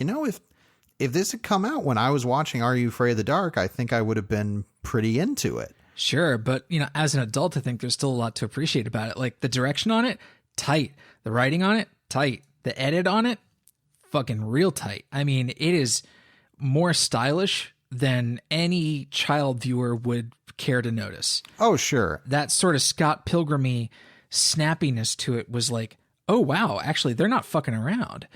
Speaker 1: if this had come out when I was watching Are You Afraid of the Dark, I think I would have been pretty into it.
Speaker 2: Sure, but as an adult, I think there's still a lot to appreciate about it. Like the direction on it, tight. The writing on it, tight. The edit on it, fucking real tight. I mean, it is more stylish than any child viewer would care to notice.
Speaker 1: Oh, sure.
Speaker 2: That sort of Scott Pilgrim-y snappiness to it was like, oh, wow, actually, they're not fucking around.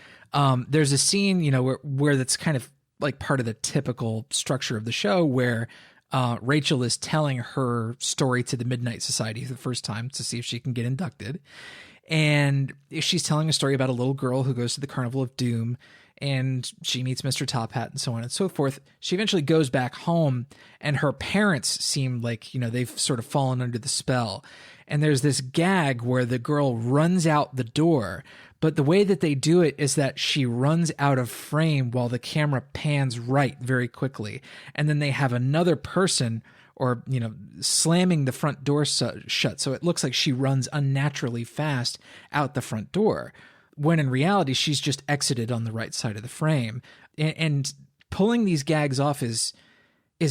Speaker 2: There's a scene, where that's kind of like part of the typical structure of the show where Rachel is telling her story to the Midnight Society for the first time to see if she can get inducted. And she's telling a story about a little girl who goes to the Carnival of Doom, and she meets Mr. Top Hat and so on and so forth. She eventually goes back home, and her parents seem like, they've sort of fallen under the spell. And there's this gag where the girl runs out the door, but the way that they do it is that she runs out of frame while the camera pans right very quickly. And then they have another person or, slamming the front door shut. So it looks like she runs unnaturally fast out the front door, when in reality, she's just exited on the right side of the frame. And pulling these gags off is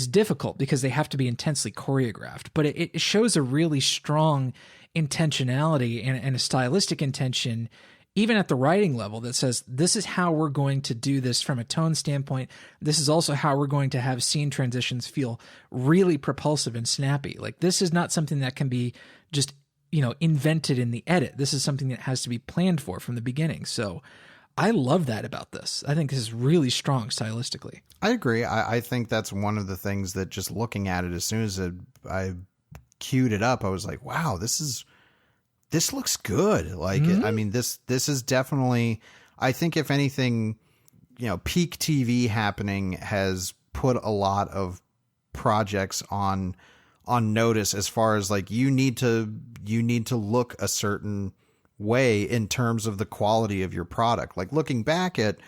Speaker 2: difficult because they have to be intensely choreographed, but it shows a really strong intentionality and a stylistic intention, even at the writing level, that says, this is how we're going to do this from a tone standpoint. This is also how we're going to have scene transitions feel really propulsive and snappy. Like, this is not something that can be just, invented in the edit. This is something that has to be planned for from the beginning. So I love that about this. I think this is really strong stylistically.
Speaker 1: I agree. I think that's one of the things that, just looking at it, as soon as I queued it up, I was like, wow, this looks good. Like, I mean, this is definitely, I think if anything, peak TV happening has put a lot of projects on notice, as far as like, you need to look a certain way in terms of the quality of your product. Like, looking back at,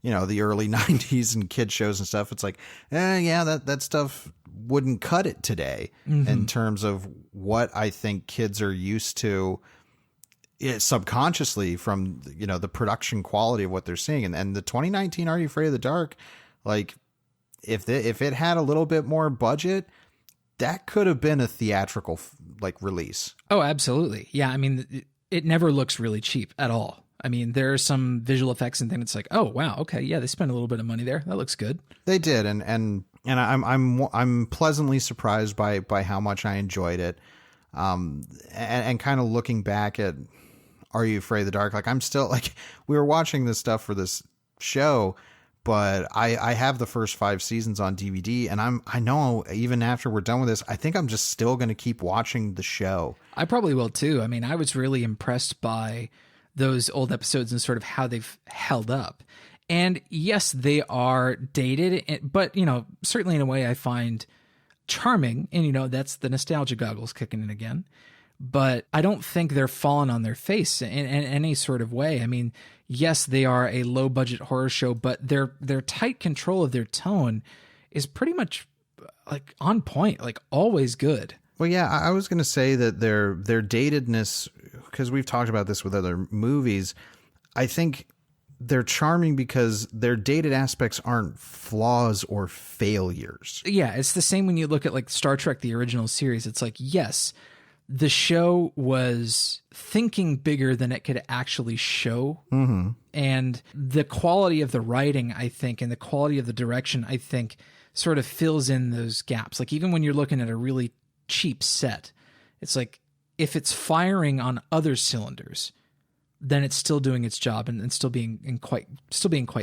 Speaker 1: the early 90s and kid shows and stuff, it's like, yeah, that stuff wouldn't cut it today in terms of what I think kids are used to subconsciously from, the production quality of what they're seeing. And the 2019 Are You Afraid of the Dark? Like, if it had a little bit more budget, that could have been a theatrical release.
Speaker 2: Oh, absolutely. Yeah. I mean, it never looks really cheap at all. I mean, there are some visual effects and things. It's like, oh wow, okay, yeah, they spent a little bit of money there. That looks good.
Speaker 1: They did, and I'm pleasantly surprised by how much I enjoyed it. And kind of looking back at Are You Afraid of the Dark? Like, I'm still like, we were watching this stuff for this show, but I have the first 5 seasons on DVD, and I know even after we're done with this, I think I'm just still going to keep watching the show.
Speaker 2: I probably will too. I mean, I was really impressed by those old episodes and sort of how they've held up. And yes, they are dated, but, certainly in a way I find charming. And, that's the nostalgia goggles kicking in again. But I don't think they're falling on their face in any sort of way. I mean, yes, they are a low budget horror show, but their tight control of their tone is pretty much like on point, like always good.
Speaker 1: Well, yeah, I was going to say that their datedness, because we've talked about this with other movies, I think they're charming because their dated aspects aren't flaws or failures.
Speaker 2: Yeah, it's the same when you look at like Star Trek, the original series. It's like, yes, the show was thinking bigger than it could actually show. Mm-hmm. And the quality of the writing, I think, and the quality of the direction, I think, sort of fills in those gaps. Like, even when you're looking at a really cheap set, it's like, if it's firing on other cylinders, then it's still doing its job and still being quite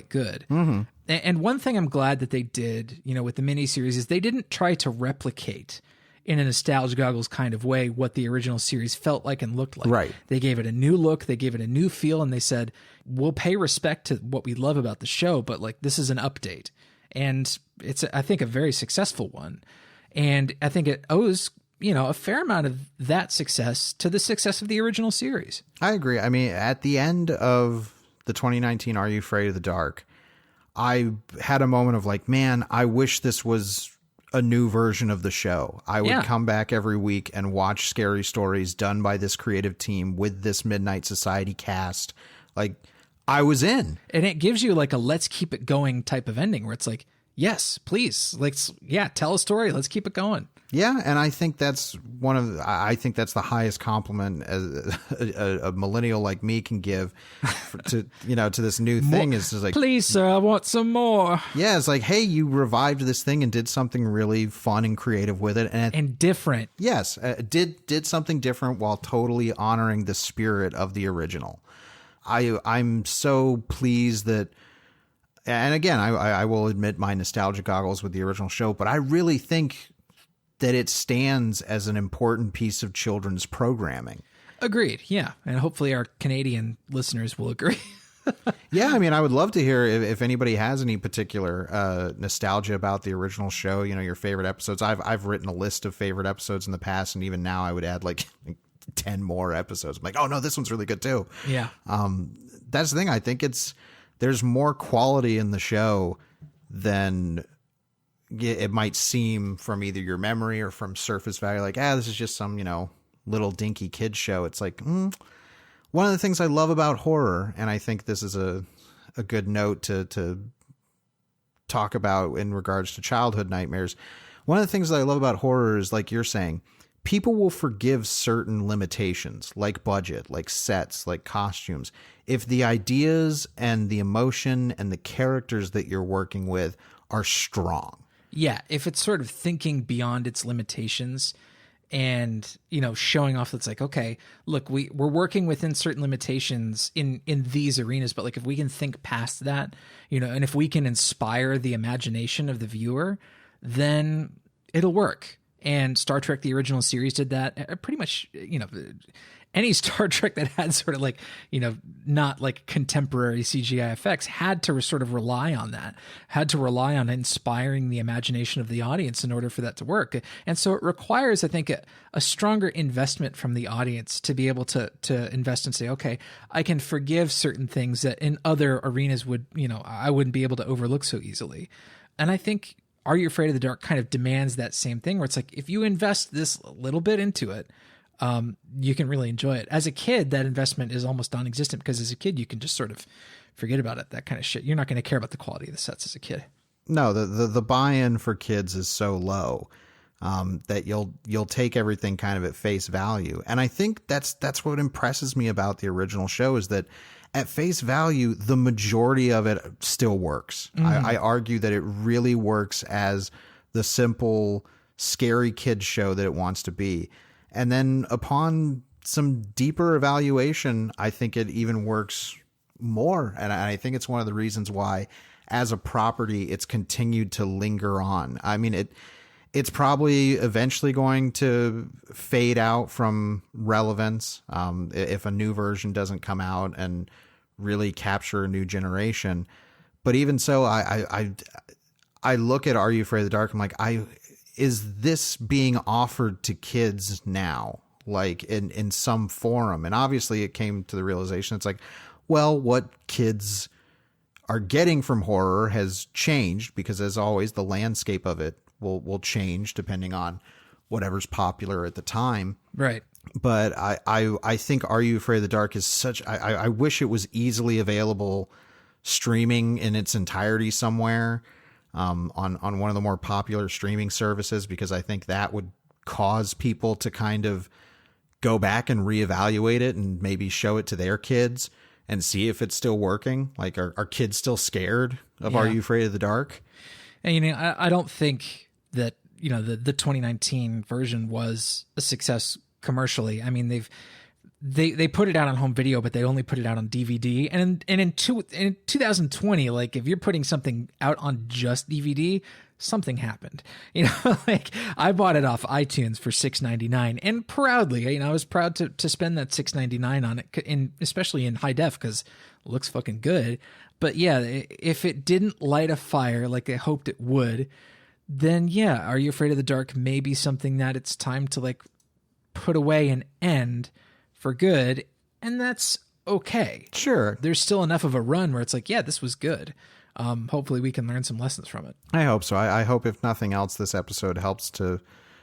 Speaker 2: good. Mm-hmm. And one thing I'm glad that they did, with the miniseries, is they didn't try to replicate in a nostalgia goggles kind of way what the original series felt like and looked like.
Speaker 1: Right.
Speaker 2: They gave it a new look, they gave it a new feel, and they said, we'll pay respect to what we love about the show, but like, this is an update. And it's, I think, a very successful one. And I think it owes, a fair amount of that success to the success of the original series.
Speaker 1: I agree. I mean, at the end of the 2019 Are You Afraid of the Dark, I had a moment of like, man, I wish this was a new version of the show. I would come back every week and watch scary stories done by this creative team with this Midnight Society cast. Like, I was in. And
Speaker 2: it gives you like a let's keep it going type of ending where it's like, yes, please. Tell a story. Let's keep it going.
Speaker 1: Yeah, and I think that's I think that's the highest compliment as a millennial like me can give to this new thing. Is like,
Speaker 2: please, sir, I want some more.
Speaker 1: Yeah, it's like, hey, you revived this thing and did something really fun and creative with it,
Speaker 2: and different.
Speaker 1: Yes, did something different while totally honoring the spirit of the original. I'm so pleased that. And again, I will admit my nostalgia goggles with the original show, but I really think that it stands as an important piece of children's programming.
Speaker 2: Agreed. Yeah. And hopefully our Canadian listeners will agree.
Speaker 1: Yeah. I mean, I would love to hear if anybody has any particular nostalgia about the original show, your favorite episodes. I've written a list of favorite episodes in the past, and even now I would add like 10 more episodes. I'm like, oh no, this one's really good too.
Speaker 2: Yeah.
Speaker 1: That's the thing. I think there's more quality in the show than it might seem from either your memory or from surface value. Like, this is just some, little dinky kid show. It's like, one of the things I love about horror, and I think this is a good note to talk about in regards to childhood nightmares. One of the things that I love about horror is, like you're saying, people will forgive certain limitations, like budget, like sets, like costumes, if the ideas and the emotion and the characters that you're working with are strong.
Speaker 2: Yeah, if it's sort of thinking beyond its limitations and, you know, showing off that's like, okay, look, we're working within certain limitations in these arenas, but like if we can think past that, you know, and if we can inspire the imagination of the viewer, then it'll work. And Star Trek, the original series, did that. Pretty much, you know, any Star Trek that had sort of like, you know, not like contemporary CGI effects had to sort of rely on that, had to rely on inspiring the imagination of the audience in order for that to work. And so it requires, I think, a stronger investment from the audience to be able to invest and say, okay, I can forgive certain things that in other arenas would, you know, I wouldn't be able to overlook so easily. And I think Are You Afraid of the Dark kind of demands that same thing, where it's like, if you invest this little bit into it, you can really enjoy it. As a kid, that investment is almost non-existent, because as a kid, you can just sort of forget about it, that kind of shit. You're not going to care about the quality of the sets as a kid.
Speaker 1: No, the buy-in for kids is so low that you'll take everything kind of at face value. And I think that's what impresses me about the original show, is that at face value, the majority of it still works. I argue that it really works as the simple, scary kids show that it wants to be. And then upon some deeper evaluation, I think it even works more. And I think it's one of the reasons why, as a property, it's continued to linger on. I mean, it's probably eventually going to fade out from relevance if a new version doesn't come out and really capture a new generation. But even so, I look at Are You Afraid of the Dark? I'm like, is this being offered to kids now, like in some forum? And obviously it came to the realization, it's like, well, what kids are getting from horror has changed, because as always, the landscape of it will change depending on whatever's popular at the time.
Speaker 2: Right.
Speaker 1: But I think Are You Afraid of the Dark is such, I wish it was easily available streaming in its entirety somewhere. On one of the more popular streaming services, because I think that would cause people to kind of go back and reevaluate it and maybe show it to their kids and see if it's still working. Like, are kids still scared of Are You Afraid of the Dark?
Speaker 2: And, you know, I don't think that, you know, the 2019 version was a success commercially. I mean, they put it out on home video, but they only put it out on DVD. And in 2020, like, if you're putting something out on just DVD, something happened. You know, like, I bought it off iTunes for $6.99, and proudly, you know, I was proud to spend that $6.99 on it, especially in high def, because it looks fucking good. But yeah, if it didn't light a fire like I hoped it would, then yeah, Are You Afraid of the Dark may be something that it's time to, like, put away and end for good, and that's okay.
Speaker 1: Sure.
Speaker 2: There's still enough of a run where it's like, yeah, this was good. Hopefully we can learn some lessons from it.
Speaker 1: I hope so. I hope, if nothing else, this episode helps to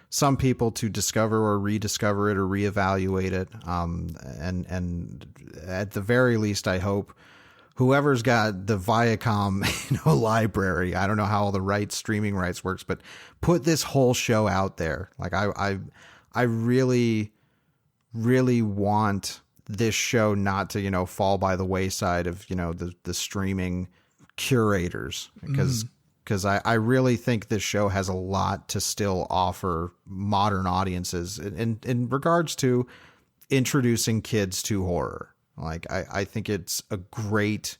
Speaker 1: some people to discover or rediscover it or reevaluate it. And at the very least, I hope whoever's got the Viacom, you know, library, I don't know how all the streaming rights works, but put this whole show out there. Like, I really want this show not to, you know, fall by the wayside of, you know, the streaming curators, because I really think this show has a lot to still offer modern audiences in regards to introducing kids to horror. Like, I think it's a great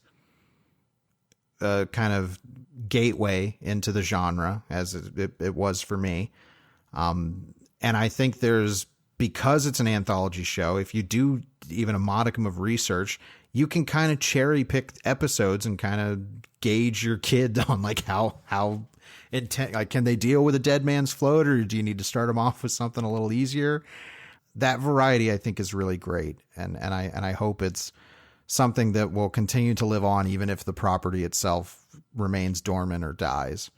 Speaker 1: kind of gateway into the genre, as it was for me. And I think because it's an anthology show, if you do even a modicum of research, you can kind of cherry pick episodes and kind of gauge your kid on, like, how intense, like, can they deal with a dead man's float, or do you need to start them off with something a little easier? That variety, I think, is really great. And I hope it's something that will continue to live on, even if the property itself remains dormant or dies.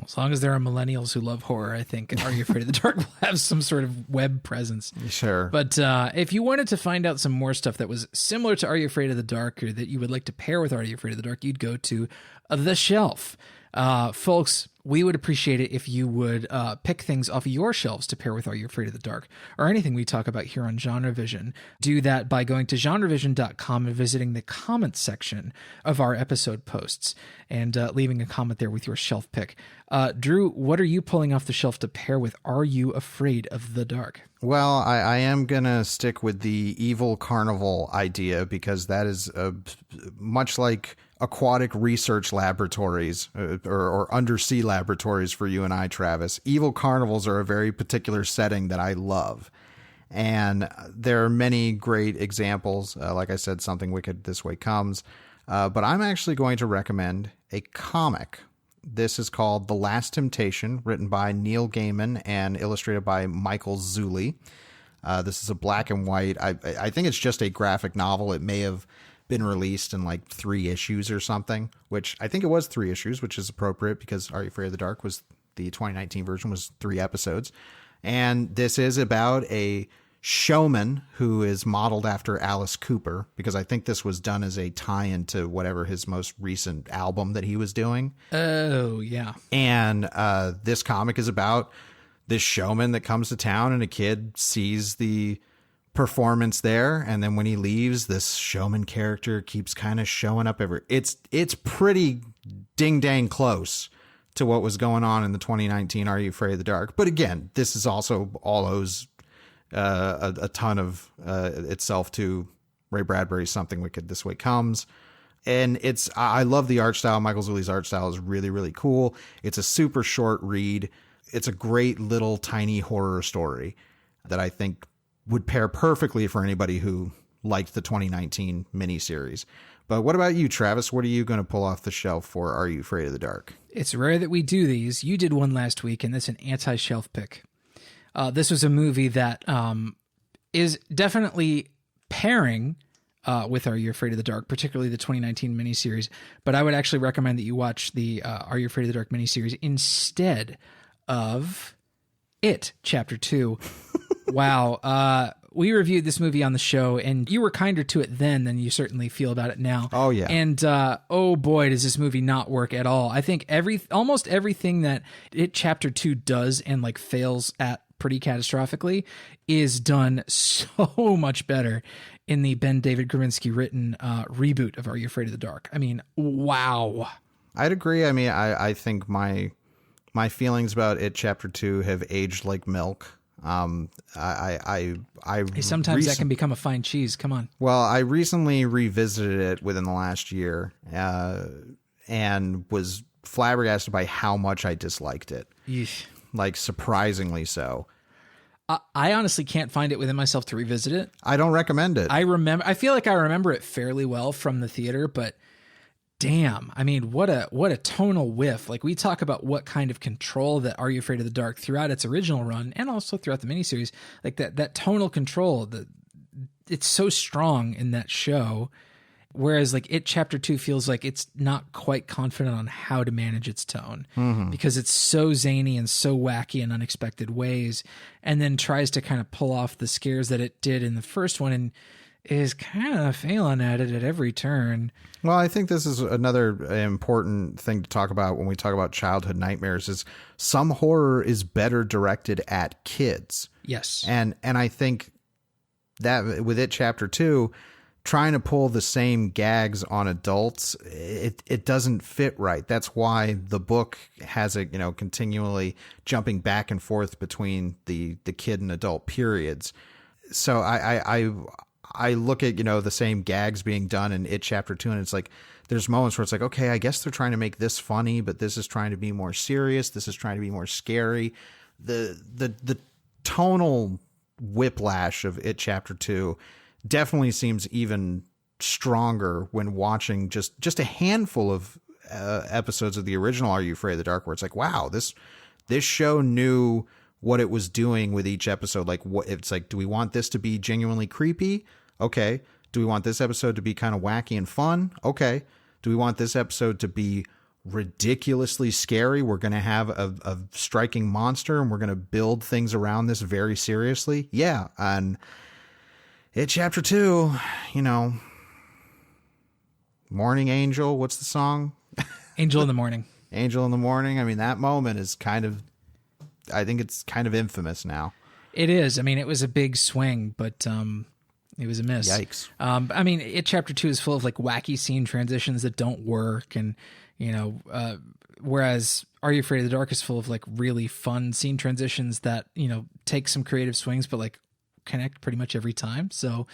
Speaker 2: As long as there are millennials who love horror, I think Are You Afraid of the Dark will have some sort of web presence.
Speaker 1: Sure.
Speaker 2: But if you wanted to find out some more stuff that was similar to Are You Afraid of the Dark, or that you would like to pair with Are You Afraid of the Dark, you'd go to The Shelf. Folks, we would appreciate it if you would pick things off of your shelves to pair with Are You Afraid of the Dark, or anything we talk about here on Genre Vision. Do that by going to genrevision.com and visiting the comments section of our episode posts and leaving a comment there with your shelf pick. Drew, what are you pulling off the shelf to pair with Are You Afraid of the Dark?
Speaker 1: Well, I am going to stick with the evil carnival idea, because that is much like aquatic research laboratories or undersea laboratories for you and I, Travis. Evil carnivals are a very particular setting that I love. And there are many great examples. Like I said, Something Wicked This Way Comes. But I'm actually going to recommend a comic. This is called The Last Temptation, written by Neil Gaiman and illustrated by Michael Zulli. This is a black and white. I think it's just a graphic novel. It may have been released in like 3 issues or something, which I think it was 3 issues, which is appropriate because Are You Afraid of the Dark was the 2019 version was 3 episodes. And this is about a showman who is modeled after Alice Cooper, because I think this was done as a tie-in to whatever his most recent album that he was doing.
Speaker 2: Oh, yeah.
Speaker 1: And this comic is about this showman that comes to town, and a kid sees the performance there, and then when he leaves, this showman character keeps kind of showing up every. It's pretty ding dang close to what was going on in the 2019 Are You Afraid of the Dark? But again, this is also all owes a ton of itself to Ray Bradbury's Something Wicked This Way Comes. And I love the art style. Michael Zulli's art style is really, really cool. It's a super short read. It's a great little tiny horror story that I think would pair perfectly for anybody who liked the 2019 miniseries. But what about you, Travis? What are you going to pull off the shelf for Are You Afraid of the Dark?
Speaker 2: It's rare that we do these. You did one last week, and that's an anti-shelf pick. This was a movie that is definitely pairing with Are You Afraid of the Dark, particularly the 2019 miniseries. But I would actually recommend that you watch the Are You Afraid of the Dark miniseries instead of It, Chapter 2. Wow. We reviewed this movie on the show, and you were kinder to it then than you certainly feel about it now.
Speaker 1: Oh, yeah.
Speaker 2: And oh boy, does this movie not work at all. I think almost everything that It Chapter 2 does and like fails at pretty catastrophically is done so much better in the Ben David Gurminski written reboot of Are You Afraid of the Dark? I mean, wow.
Speaker 1: I'd agree. I mean, I think my feelings about It Chapter 2 have aged like milk. Hey,
Speaker 2: sometimes that can become a fine cheese. Come on.
Speaker 1: Well, I recently revisited it within the last year, and was flabbergasted by how much I disliked it.
Speaker 2: Yeesh.
Speaker 1: Like surprisingly so.
Speaker 2: I honestly can't find it within myself to revisit it.
Speaker 1: I don't recommend it.
Speaker 2: I feel like I remember it fairly well from the theater, but damn, I mean, what a tonal whiff. Like, we talk about what kind of control that Are You Afraid of the Dark throughout its original run and also throughout the miniseries, like that tonal control, it's so strong in that show. Whereas like It Chapter 2 feels like it's not quite confident on how to manage its tone because it's so zany and so wacky in unexpected ways, and then tries to kind of pull off the scares that it did in the first one and is kind of failing at it at every turn.
Speaker 1: Well, I think this is another important thing to talk about when we talk about childhood nightmares is some horror is better directed at kids.
Speaker 2: Yes.
Speaker 1: And I think that with It Chapter 2, trying to pull the same gags on adults, it doesn't fit right. That's why the book has it, continually jumping back and forth between the kid and adult periods. So I look at, the same gags being done in It Chapter 2, and it's like, there's moments where it's like, okay, I guess they're trying to make this funny, but this is trying to be more serious. This is trying to be more scary. The tonal whiplash of It Chapter 2 definitely seems even stronger when watching just a handful of episodes of the original Are You Afraid of the Dark, where it's like, wow, this show knew what it was doing with each episode. Like, what it's like, do we want this to be genuinely creepy? Okay. Do we want this episode to be kind of wacky and fun? Okay. Do we want this episode to be ridiculously scary? We're going to have a striking monster and we're going to build things around this very seriously. Yeah. And It Chapter 2, Morning Angel. What's the song?
Speaker 2: Angel in the Morning.
Speaker 1: Angel in the Morning. I mean, that moment is I think it's kind of infamous now.
Speaker 2: It is. I mean, it was a big swing, but it was a miss.
Speaker 1: Yikes.
Speaker 2: I mean, Chapter 2 is full of like wacky scene transitions that don't work. And, whereas Are You Afraid of the Dark is full of like really fun scene transitions that, take some creative swings, but like connect pretty much every time. So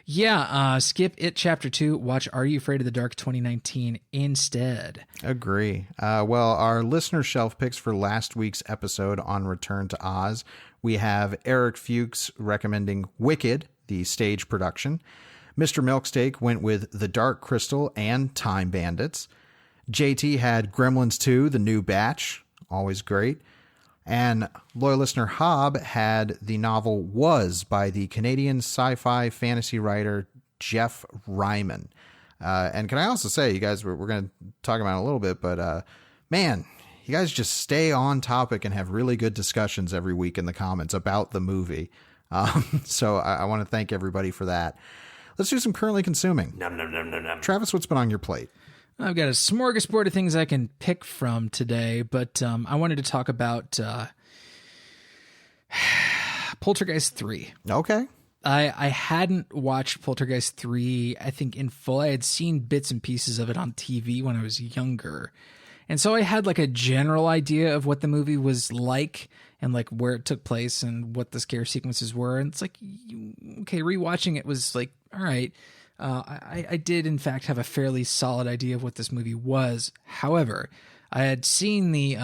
Speaker 2: yeah, skip It Chapter 2, watch Are You Afraid of the Dark 2019 instead.
Speaker 1: Agree. Well, our listener shelf picks for last week's episode on Return to Oz, we have Eric Fuchs recommending Wicked, the stage production. Mr. Milksteak went with The Dark Crystal and Time Bandits. JT had Gremlins 2, The New Batch, always great. And loyal listener Hobb had the novel Was by the Canadian sci-fi fantasy writer Jeff Ryman. And can I also say, you guys, we're going to talk about it a little bit, but man, you guys just stay on topic and have really good discussions every week in the comments about the movie. So I want to thank everybody for that. Let's do some currently consuming.
Speaker 3: Nom, nom, nom, nom, nom.
Speaker 1: Travis, what's been on your plate?
Speaker 2: I've got a smorgasbord of things I can pick from today, but I wanted to talk about Poltergeist 3.
Speaker 1: Okay.
Speaker 2: I hadn't watched Poltergeist 3, I think, in full. I had seen bits and pieces of it on TV when I was younger. And so I had like a general idea of what the movie was like and like where it took place and what the scare sequences were. And it's like, okay, rewatching it was like, all right. I did, in fact, have a fairly solid idea of what this movie was. However, I had seen the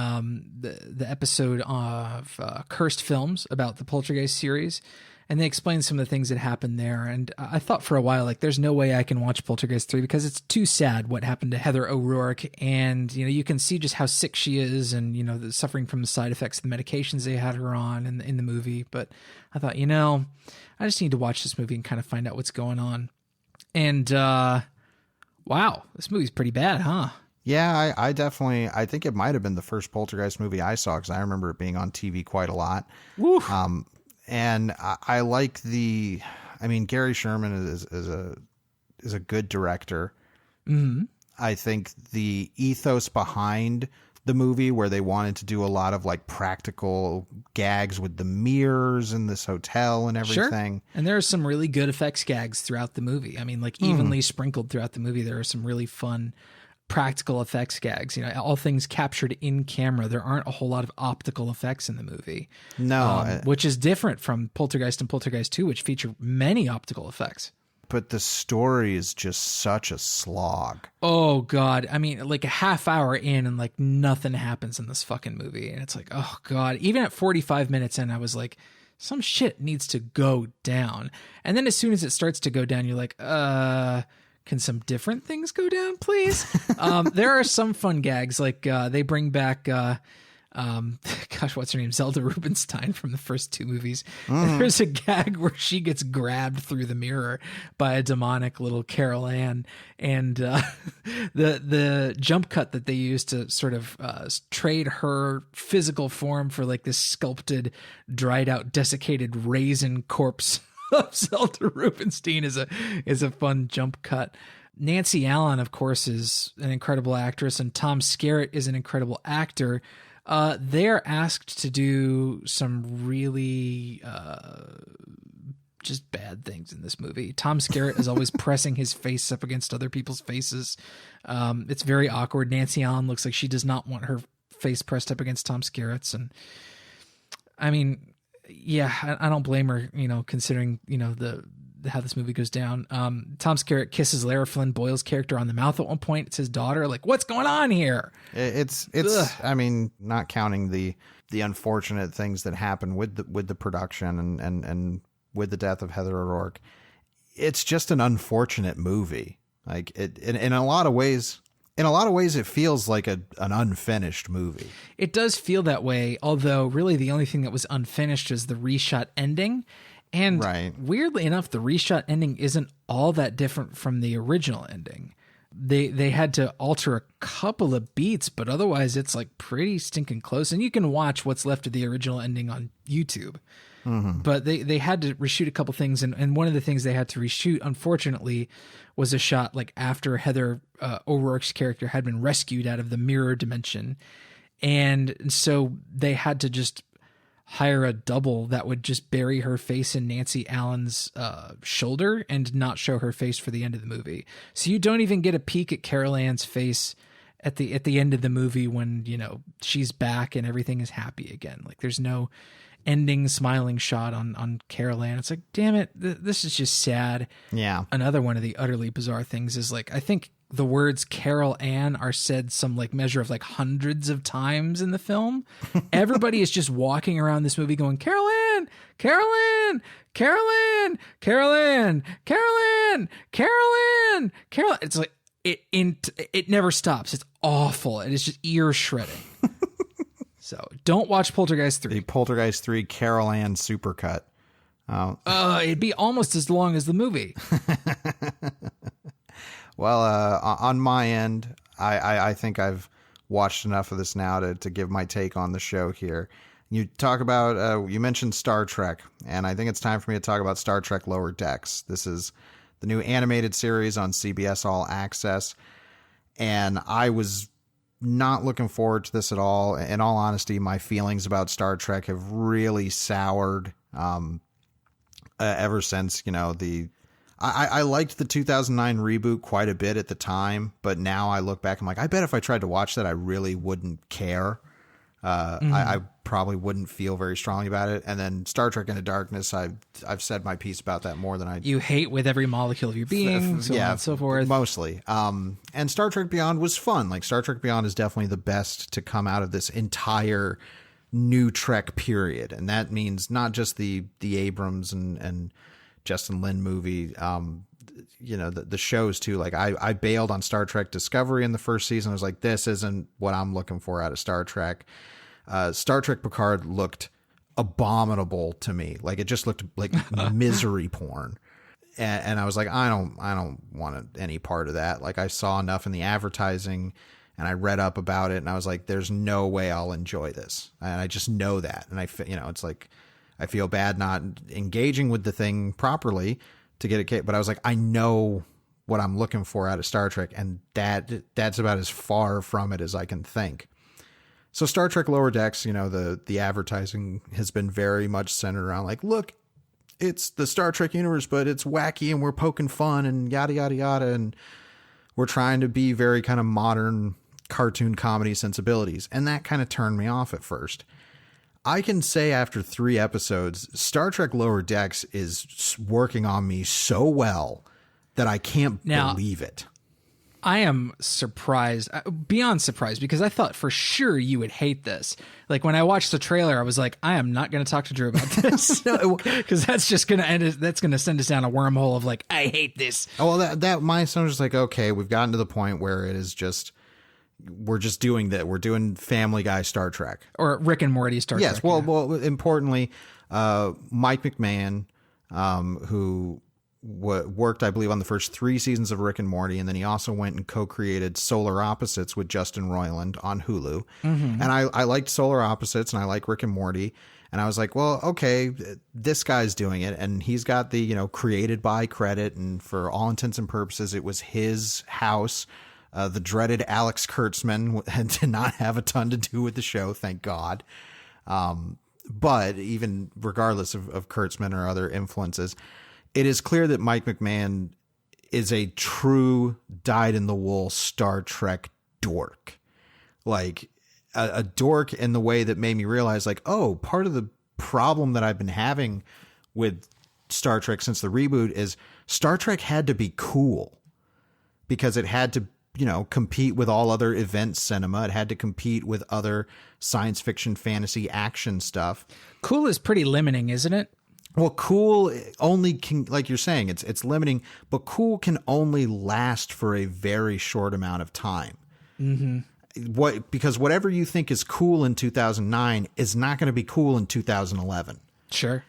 Speaker 2: episode of Cursed Films about the Poltergeist series, and they explained some of the things that happened there. And I thought for a while, like, there's no way I can watch Poltergeist 3 because it's too sad what happened to Heather O'Rourke. And, you can see just how sick she is and, the suffering from the side effects of the medications they had her on in the movie. But I thought, I just need to watch this movie and kind of find out what's going on. And, wow, this movie's pretty bad, huh?
Speaker 1: Yeah, I definitely, I think it might have been the first Poltergeist movie I saw because I remember it being on TV quite a lot.
Speaker 2: Woo.
Speaker 1: And I like Gary Sherman is a good director.
Speaker 2: Mm-hmm.
Speaker 1: I think the ethos behind the movie where they wanted to do a lot of like practical gags with the mirrors in this hotel and everything.
Speaker 2: Sure. And there are some really good effects gags throughout the movie. I mean, like evenly sprinkled throughout the movie, there are some really fun practical effects gags, all things captured in camera. There aren't a whole lot of optical effects in the movie.
Speaker 1: No.
Speaker 2: Which is different from Poltergeist and Poltergeist 2, which feature many optical effects.
Speaker 1: But the story is just such a slog.
Speaker 2: Oh, God. I mean, like a half hour in and like nothing happens in this fucking movie. And it's like, oh, God. Even at 45 minutes in, I was like, some shit needs to go down. And then as soon as it starts to go down, you're like, can some different things go down, please? There are some fun gags. Like they bring back... gosh, what's her name? Zelda Rubinstein from the first two movies. There's a gag where she gets grabbed through the mirror by a demonic little Carol Ann, and the jump cut that they use to sort of trade her physical form for like this sculpted, dried out, desiccated raisin corpse of Zelda Rubinstein is a fun jump cut. Nancy Allen, of course, is an incredible actress, and Tom Skerritt is an incredible actor. They're asked to do some really just bad things in this movie. Tom Skerritt is always pressing his face up against other people's faces. It's very awkward. Nancy Allen looks like she does not want her face pressed up against Tom Skerritt's. And I mean, yeah, I don't blame her, considering, how this movie goes down. Tom Skerritt kisses Lara Flynn Boyle's character on the mouth at one point. It's his daughter. Like, what's going on here?
Speaker 1: It's
Speaker 2: Ugh.
Speaker 1: I mean, not counting the unfortunate things that happen with the production and with the death of Heather O'Rourke. It's just an unfortunate movie. Like in a lot of ways, it feels like an unfinished movie. It
Speaker 2: does feel that way. Although really the only thing that was unfinished is the reshot ending. And weirdly enough, the reshot ending isn't all that different from the original ending. They had to alter a couple of beats, but otherwise it's like pretty stinking close. And you can watch what's left of the original ending on YouTube. but they had to reshoot a couple things. And one of the things they had to reshoot, unfortunately, was a shot like after Heather O'Rourke's character had been rescued out of the mirror dimension. And so they had to just hire a double that would just bury her face in Nancy Allen's shoulder and not show her face for the end of the movie. So you don't even get a peek at Carol Ann's face at the end of the movie when, you know, she's back and everything is happy again. Like there's no ending smiling shot on Carol Ann. It's like, damn it, this is just sad.
Speaker 1: Yeah.
Speaker 2: Another one of the utterly bizarre things is like, I think the words Carol Ann are said some like measure of like hundreds of times in the film. Everybody is just walking around this movie going, Carol Ann, Carol Ann, Carol Ann, Carol Ann, Carol Ann, Carol Ann, Carol. It's like, it never stops. It's awful. It is just ear shredding. So don't watch Poltergeist 3.
Speaker 1: The Poltergeist 3 Carol Ann supercut.
Speaker 2: It'd be almost as long as the movie.
Speaker 1: Well, on my end, I think I've watched enough of this now to give my take on the show here. You talk about, you mentioned Star Trek, and I think it's time for me to talk about Star Trek Lower Decks. This is the new animated series on CBS All Access, and I was not looking forward to this at all. In all honesty, my feelings about Star Trek have really soured ever since, you know, I liked the 2009 reboot quite a bit at the time, but now I look back, I'm like, I bet if I tried to watch that, I really wouldn't care. I probably wouldn't feel very strongly about it. And then Star Trek Into Darkness, I've said my piece about that more than
Speaker 2: you hate with every molecule of your being, so on and so forth.
Speaker 1: Mostly. And Star Trek Beyond was fun. Like Star Trek Beyond is definitely the best to come out of this entire new Trek period. And that means not just the Abrams and Justin Lin movie, you know, the shows too. Like I bailed on Star Trek Discovery in the first season. I was like, this isn't what I'm looking for out of Star Trek. Star Trek Picard looked abominable to me. Like it just looked like misery porn. And I was like, I don't want any part of that. Like I saw enough in the advertising and I read up about it and I was like, there's no way I'll enjoy this. And I just know that. And you know, it's like, I feel bad not engaging with the thing properly to get it. But I was like, I know what I'm looking for out of Star Trek. And that's about as far from it as I can think. So Star Trek Lower Decks, you know, the advertising has been very much centered around like, look, it's the Star Trek universe, but it's wacky and we're poking fun and yada, yada, yada. And we're trying to be very kind of modern cartoon comedy sensibilities. And that kind of turned me off at first. I can say after 3 episodes, Star Trek Lower Decks is working on me so well that I can't believe it.
Speaker 2: I am surprised, beyond surprised, because I thought for sure you would hate this. Like when I watched the trailer, I was like, I am not going to talk to Drew about this because that's just going to end. That's going to send us down a wormhole of like, I hate this.
Speaker 1: Oh, well, that my son was just like, okay, we've gotten to the point where it is just, we're just doing that. We're doing Family Guy Star Trek
Speaker 2: or Rick and Morty Star Trek.
Speaker 1: Yes. Well, importantly, Mike McMahon, who worked, I believe, on the first 3 seasons of Rick and Morty. And then he also went and co-created Solar Opposites with Justin Roiland on Hulu. Mm-hmm. And I liked Solar Opposites and I like Rick and Morty. And I was like, well, okay, this guy's doing it. And he's got the, you know, created by credit. And for all intents and purposes, it was his house. The dreaded Alex Kurtzman did not have a ton to do with the show, thank God. But even regardless of Kurtzman or other influences, it is clear that Mike McMahon is a true dyed-in-the-wool Star Trek dork. Like a dork in the way that made me realize, like, oh, part of the problem that I've been having with Star Trek since the reboot is Star Trek had to be cool because it had to, you know, compete with all other event cinema. It had to compete with other science fiction, fantasy, action stuff.
Speaker 2: Cool is pretty limiting, isn't it?
Speaker 1: Well, cool only can, like you're saying, it's limiting, but cool can only last for a very short amount of time. Mm-hmm. Because whatever you think is cool in 2009 is not going to be cool in 2011.
Speaker 2: Sure.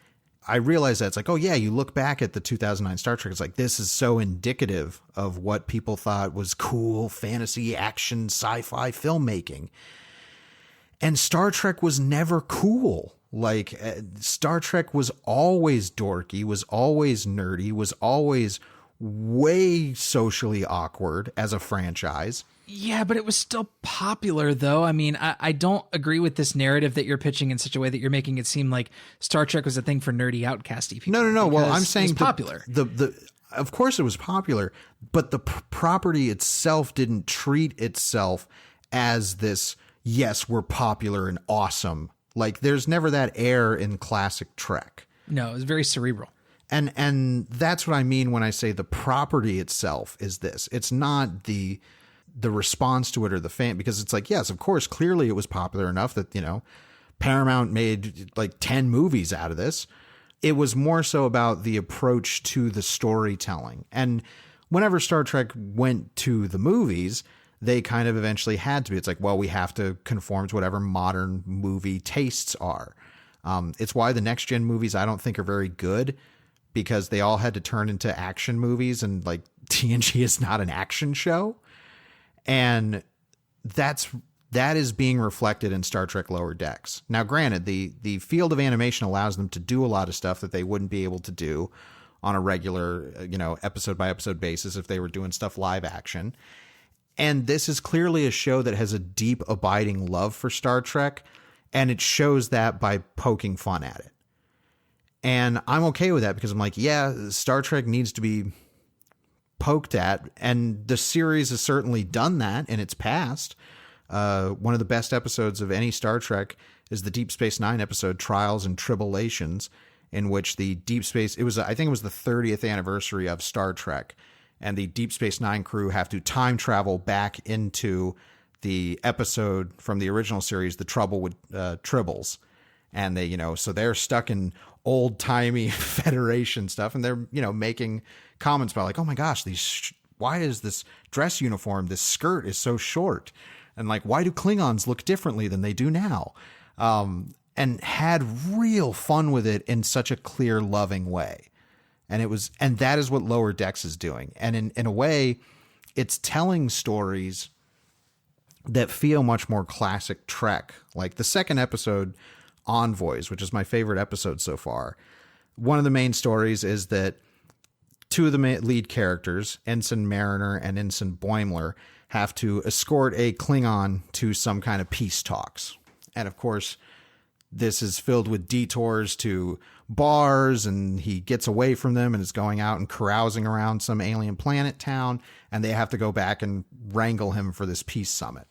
Speaker 1: I realize that it's like, oh yeah, you look back at the 2009 Star Trek, it's like, this is so indicative of what people thought was cool fantasy, action, sci-fi filmmaking. And Star Trek was never cool. Like Star Trek was always dorky, was always nerdy, was always way socially awkward as a franchise.
Speaker 2: Yeah, but it was still popular, though. I mean, I don't agree with this narrative that you're pitching in such a way that you're making it seem like Star Trek was a thing for nerdy, outcasty people.
Speaker 1: No. Well, I'm saying
Speaker 2: it was popular.
Speaker 1: Of course it was popular, but the property itself didn't treat itself as this, yes, we're popular and awesome. Like, there's never that air in classic Trek.
Speaker 2: No, it was very cerebral.
Speaker 1: And that's what I mean when I say the property itself is this. It's not the response to it or the fan, because it's like, yes, of course, clearly it was popular enough that, Paramount made like 10 movies out of this. It was more so about the approach to the storytelling. And whenever Star Trek went to the movies, they kind of eventually had to be. It's like, well, we have to conform to whatever modern movie tastes are. It's why the next gen movies I don't think are very good, because they all had to turn into action movies, and like TNG is not an action show. And that is being reflected in Star Trek Lower Decks. Now, granted, the field of animation allows them to do a lot of stuff that they wouldn't be able to do on a regular, episode by episode basis if they were doing stuff live action. And this is clearly a show that has a deep, abiding love for Star Trek, and it shows that by poking fun at it. And I'm okay with that, because I'm like, yeah, Star Trek needs to be poked at, and the series has certainly done that in its past. One of the best episodes of any Star Trek is the Deep Space Nine episode Trials and Tribulations, in which the Deep Space, I think it was the 30th anniversary of Star Trek, and the Deep Space Nine crew have to time travel back into the episode from the original series, The Trouble with Tribbles. And they, so they're stuck in old timey Federation stuff, and they're, making comments about like, oh my gosh, why is this dress uniform, this skirt is so short? And like, why do Klingons look differently than they do now? And had real fun with it in such a clear, loving way. And that is what Lower Decks is doing. And in a way, it's telling stories that feel much more classic Trek. Like the second episode, Envoys, which is my favorite episode so far. One of the main stories is that two of the lead characters, Ensign Mariner and Ensign Boimler, have to escort a Klingon to some kind of peace talks. And of course, this is filled with detours to bars, and he gets away from them and is going out and carousing around some alien planet town, and they have to go back and wrangle him for this peace summit.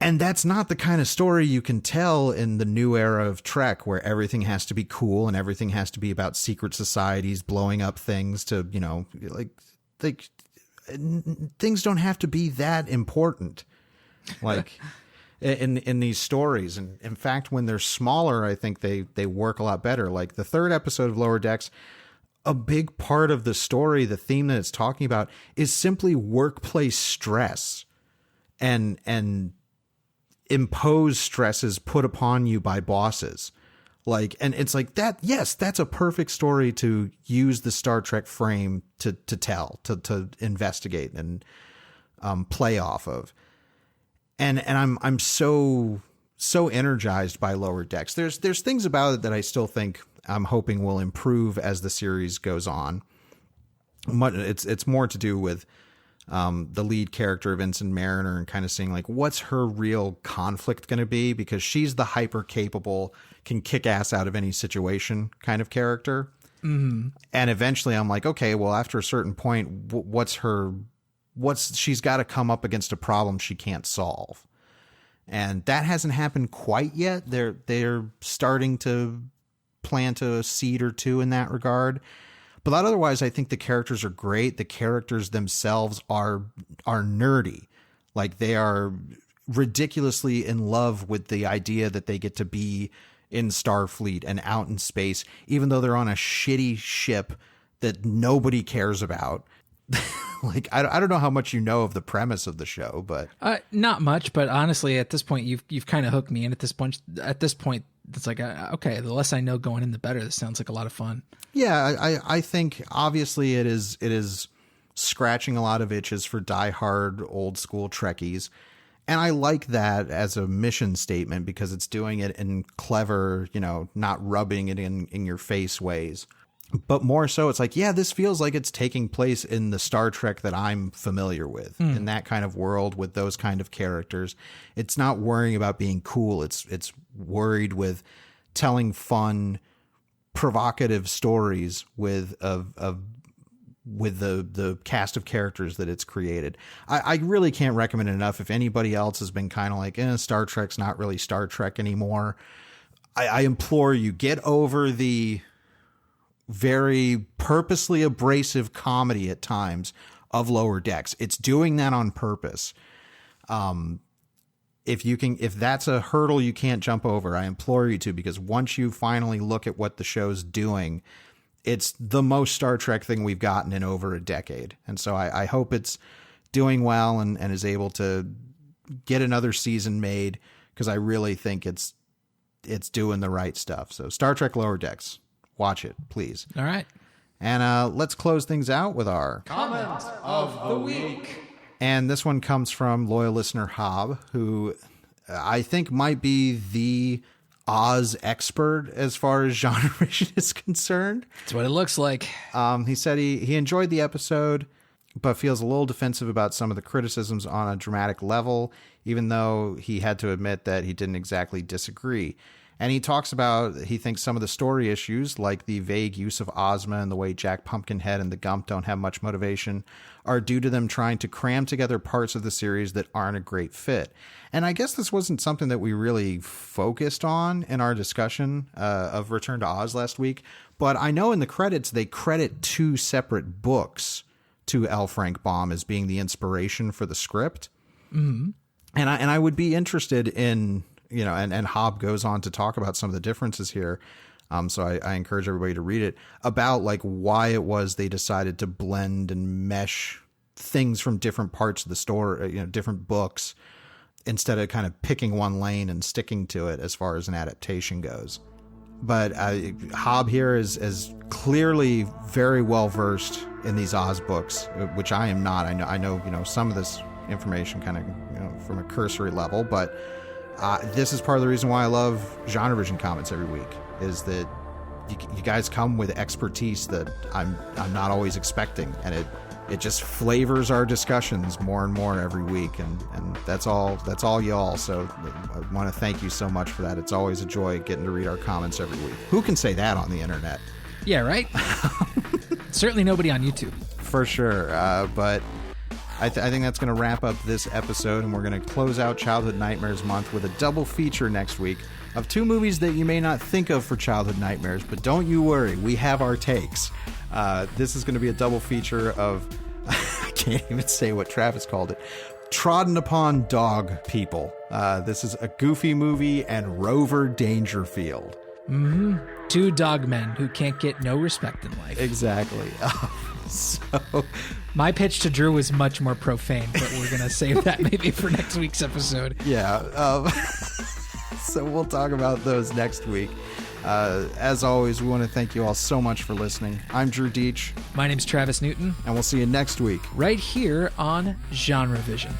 Speaker 1: And that's not the kind of story you can tell in the new era of Trek, where everything has to be cool and everything has to be about secret societies blowing up things to, like things don't have to be that important. Like in these stories. And in fact, when they're smaller, I think they work a lot better. Like the third episode of Lower Decks, a big part of the story, the theme that it's talking about, is simply workplace stress and imposed stresses put upon you by bosses. Like, and it's like that. Yes, that's a perfect story to use the Star Trek frame to tell, to investigate and play off of. And I'm so energized by Lower Decks. There's things about it that I still think I'm hoping will improve as the series goes on. It's more to do with the lead character of Ensign Mariner and kind of seeing like, what's her real conflict going to be? Because she's the hyper capable, can kick ass out of any situation kind of character. Mm-hmm. And eventually I'm like, okay, well, after a certain point, she's got to come up against a problem she can't solve. And that hasn't happened quite yet. They're starting to plant a seed or two in that regard. But otherwise, I think the characters are great. The characters themselves are nerdy. Like, they are ridiculously in love with the idea that they get to be in Starfleet and out in space, even though they're on a shitty ship that nobody cares about. Like, I don't know how much you know of the premise of the show, but
Speaker 2: not much. But honestly, at this point, you've kind of hooked me in. At this point, it's like, okay, the less I know going in, the better. This sounds like a lot of fun.
Speaker 1: Yeah, I think obviously it is scratching a lot of itches for diehard old school Trekkies, And I like that as a mission statement because it's doing it in clever, not rubbing it in your face ways. But more so, it's like, yeah, this feels like it's taking place in the Star Trek that I'm familiar with, in that kind of world with those kind of characters. It's not worrying about being cool. It's worried with telling fun, provocative stories with the cast of characters that it's created. I really can't recommend it enough. If anybody else has been kind of like, Star Trek's not really Star Trek anymore, I implore you, get over the very purposely abrasive comedy at times of Lower Decks. It's doing that on purpose. If that's a hurdle you can't jump over, I implore you to, because once you finally look at what the show's doing, it's the most Star Trek thing we've gotten in over a decade. And so I hope it's doing well and is able to get another season made, because I really think it's doing the right stuff. So Star Trek Lower Decks, watch it, please.
Speaker 2: All right.
Speaker 1: And let's close things out with our
Speaker 2: Comment of the Week.
Speaker 1: And this one comes from loyal listener Hob, who I think might be the Oz expert as far as genre vision is concerned.
Speaker 2: That's what it looks like.
Speaker 1: He said he enjoyed the episode, but feels a little defensive about some of the criticisms on a dramatic level, even though he had to admit that he didn't exactly disagree. And he talks about, he thinks some of the story issues, like the vague use of Ozma and the way Jack Pumpkinhead and the Gump don't have much motivation, are due to them trying to cram together parts of the series that aren't a great fit. And I guess this wasn't something that we really focused on in our discussion of Return to Oz last week. But I know in the credits, they credit 2 separate books to L. Frank Baum as being the inspiration for the script. Mm-hmm. And I would be interested in... and Hob goes on to talk about some of the differences here. So I encourage everybody to read it, about like why it was they decided to blend and mesh things from different parts of the story, different books, instead of kind of picking one lane and sticking to it as far as an adaptation goes. But Hob here is clearly very well versed in these Oz books, which I am not. I know some of this information kind of from a cursory level, but this is part of the reason why I love Genre Vision Comments every week, is that you guys come with expertise that I'm not always expecting, and it just flavors our discussions more and more every week, and that's all y'all. So I want to thank you so much for that. It's always a joy getting to read our comments every week. Who can say that on the internet?
Speaker 2: Yeah, right? Certainly nobody on YouTube.
Speaker 1: For sure. But I think that's going to wrap up this episode, and we're going to close out Childhood Nightmares Month with a double feature next week of 2 movies that you may not think of for childhood nightmares, but don't you worry, we have our takes. This is going to be a double feature of, I can't even say what Travis called it, Trodden Upon Dog People. This is a Goofy movie and Rover Dangerfield.
Speaker 2: Mm-hmm. 2 dog men who can't get no respect in life.
Speaker 1: Exactly. So...
Speaker 2: My pitch to Drew was much more profane, but we're going to save that maybe for next week's episode.
Speaker 1: Yeah. So we'll talk about those next week. As always, we want to thank you all so much for listening. I'm Drew Deitch.
Speaker 2: My name's Travis Newton.
Speaker 1: And we'll see you next week.
Speaker 2: Right here on Genre Vision.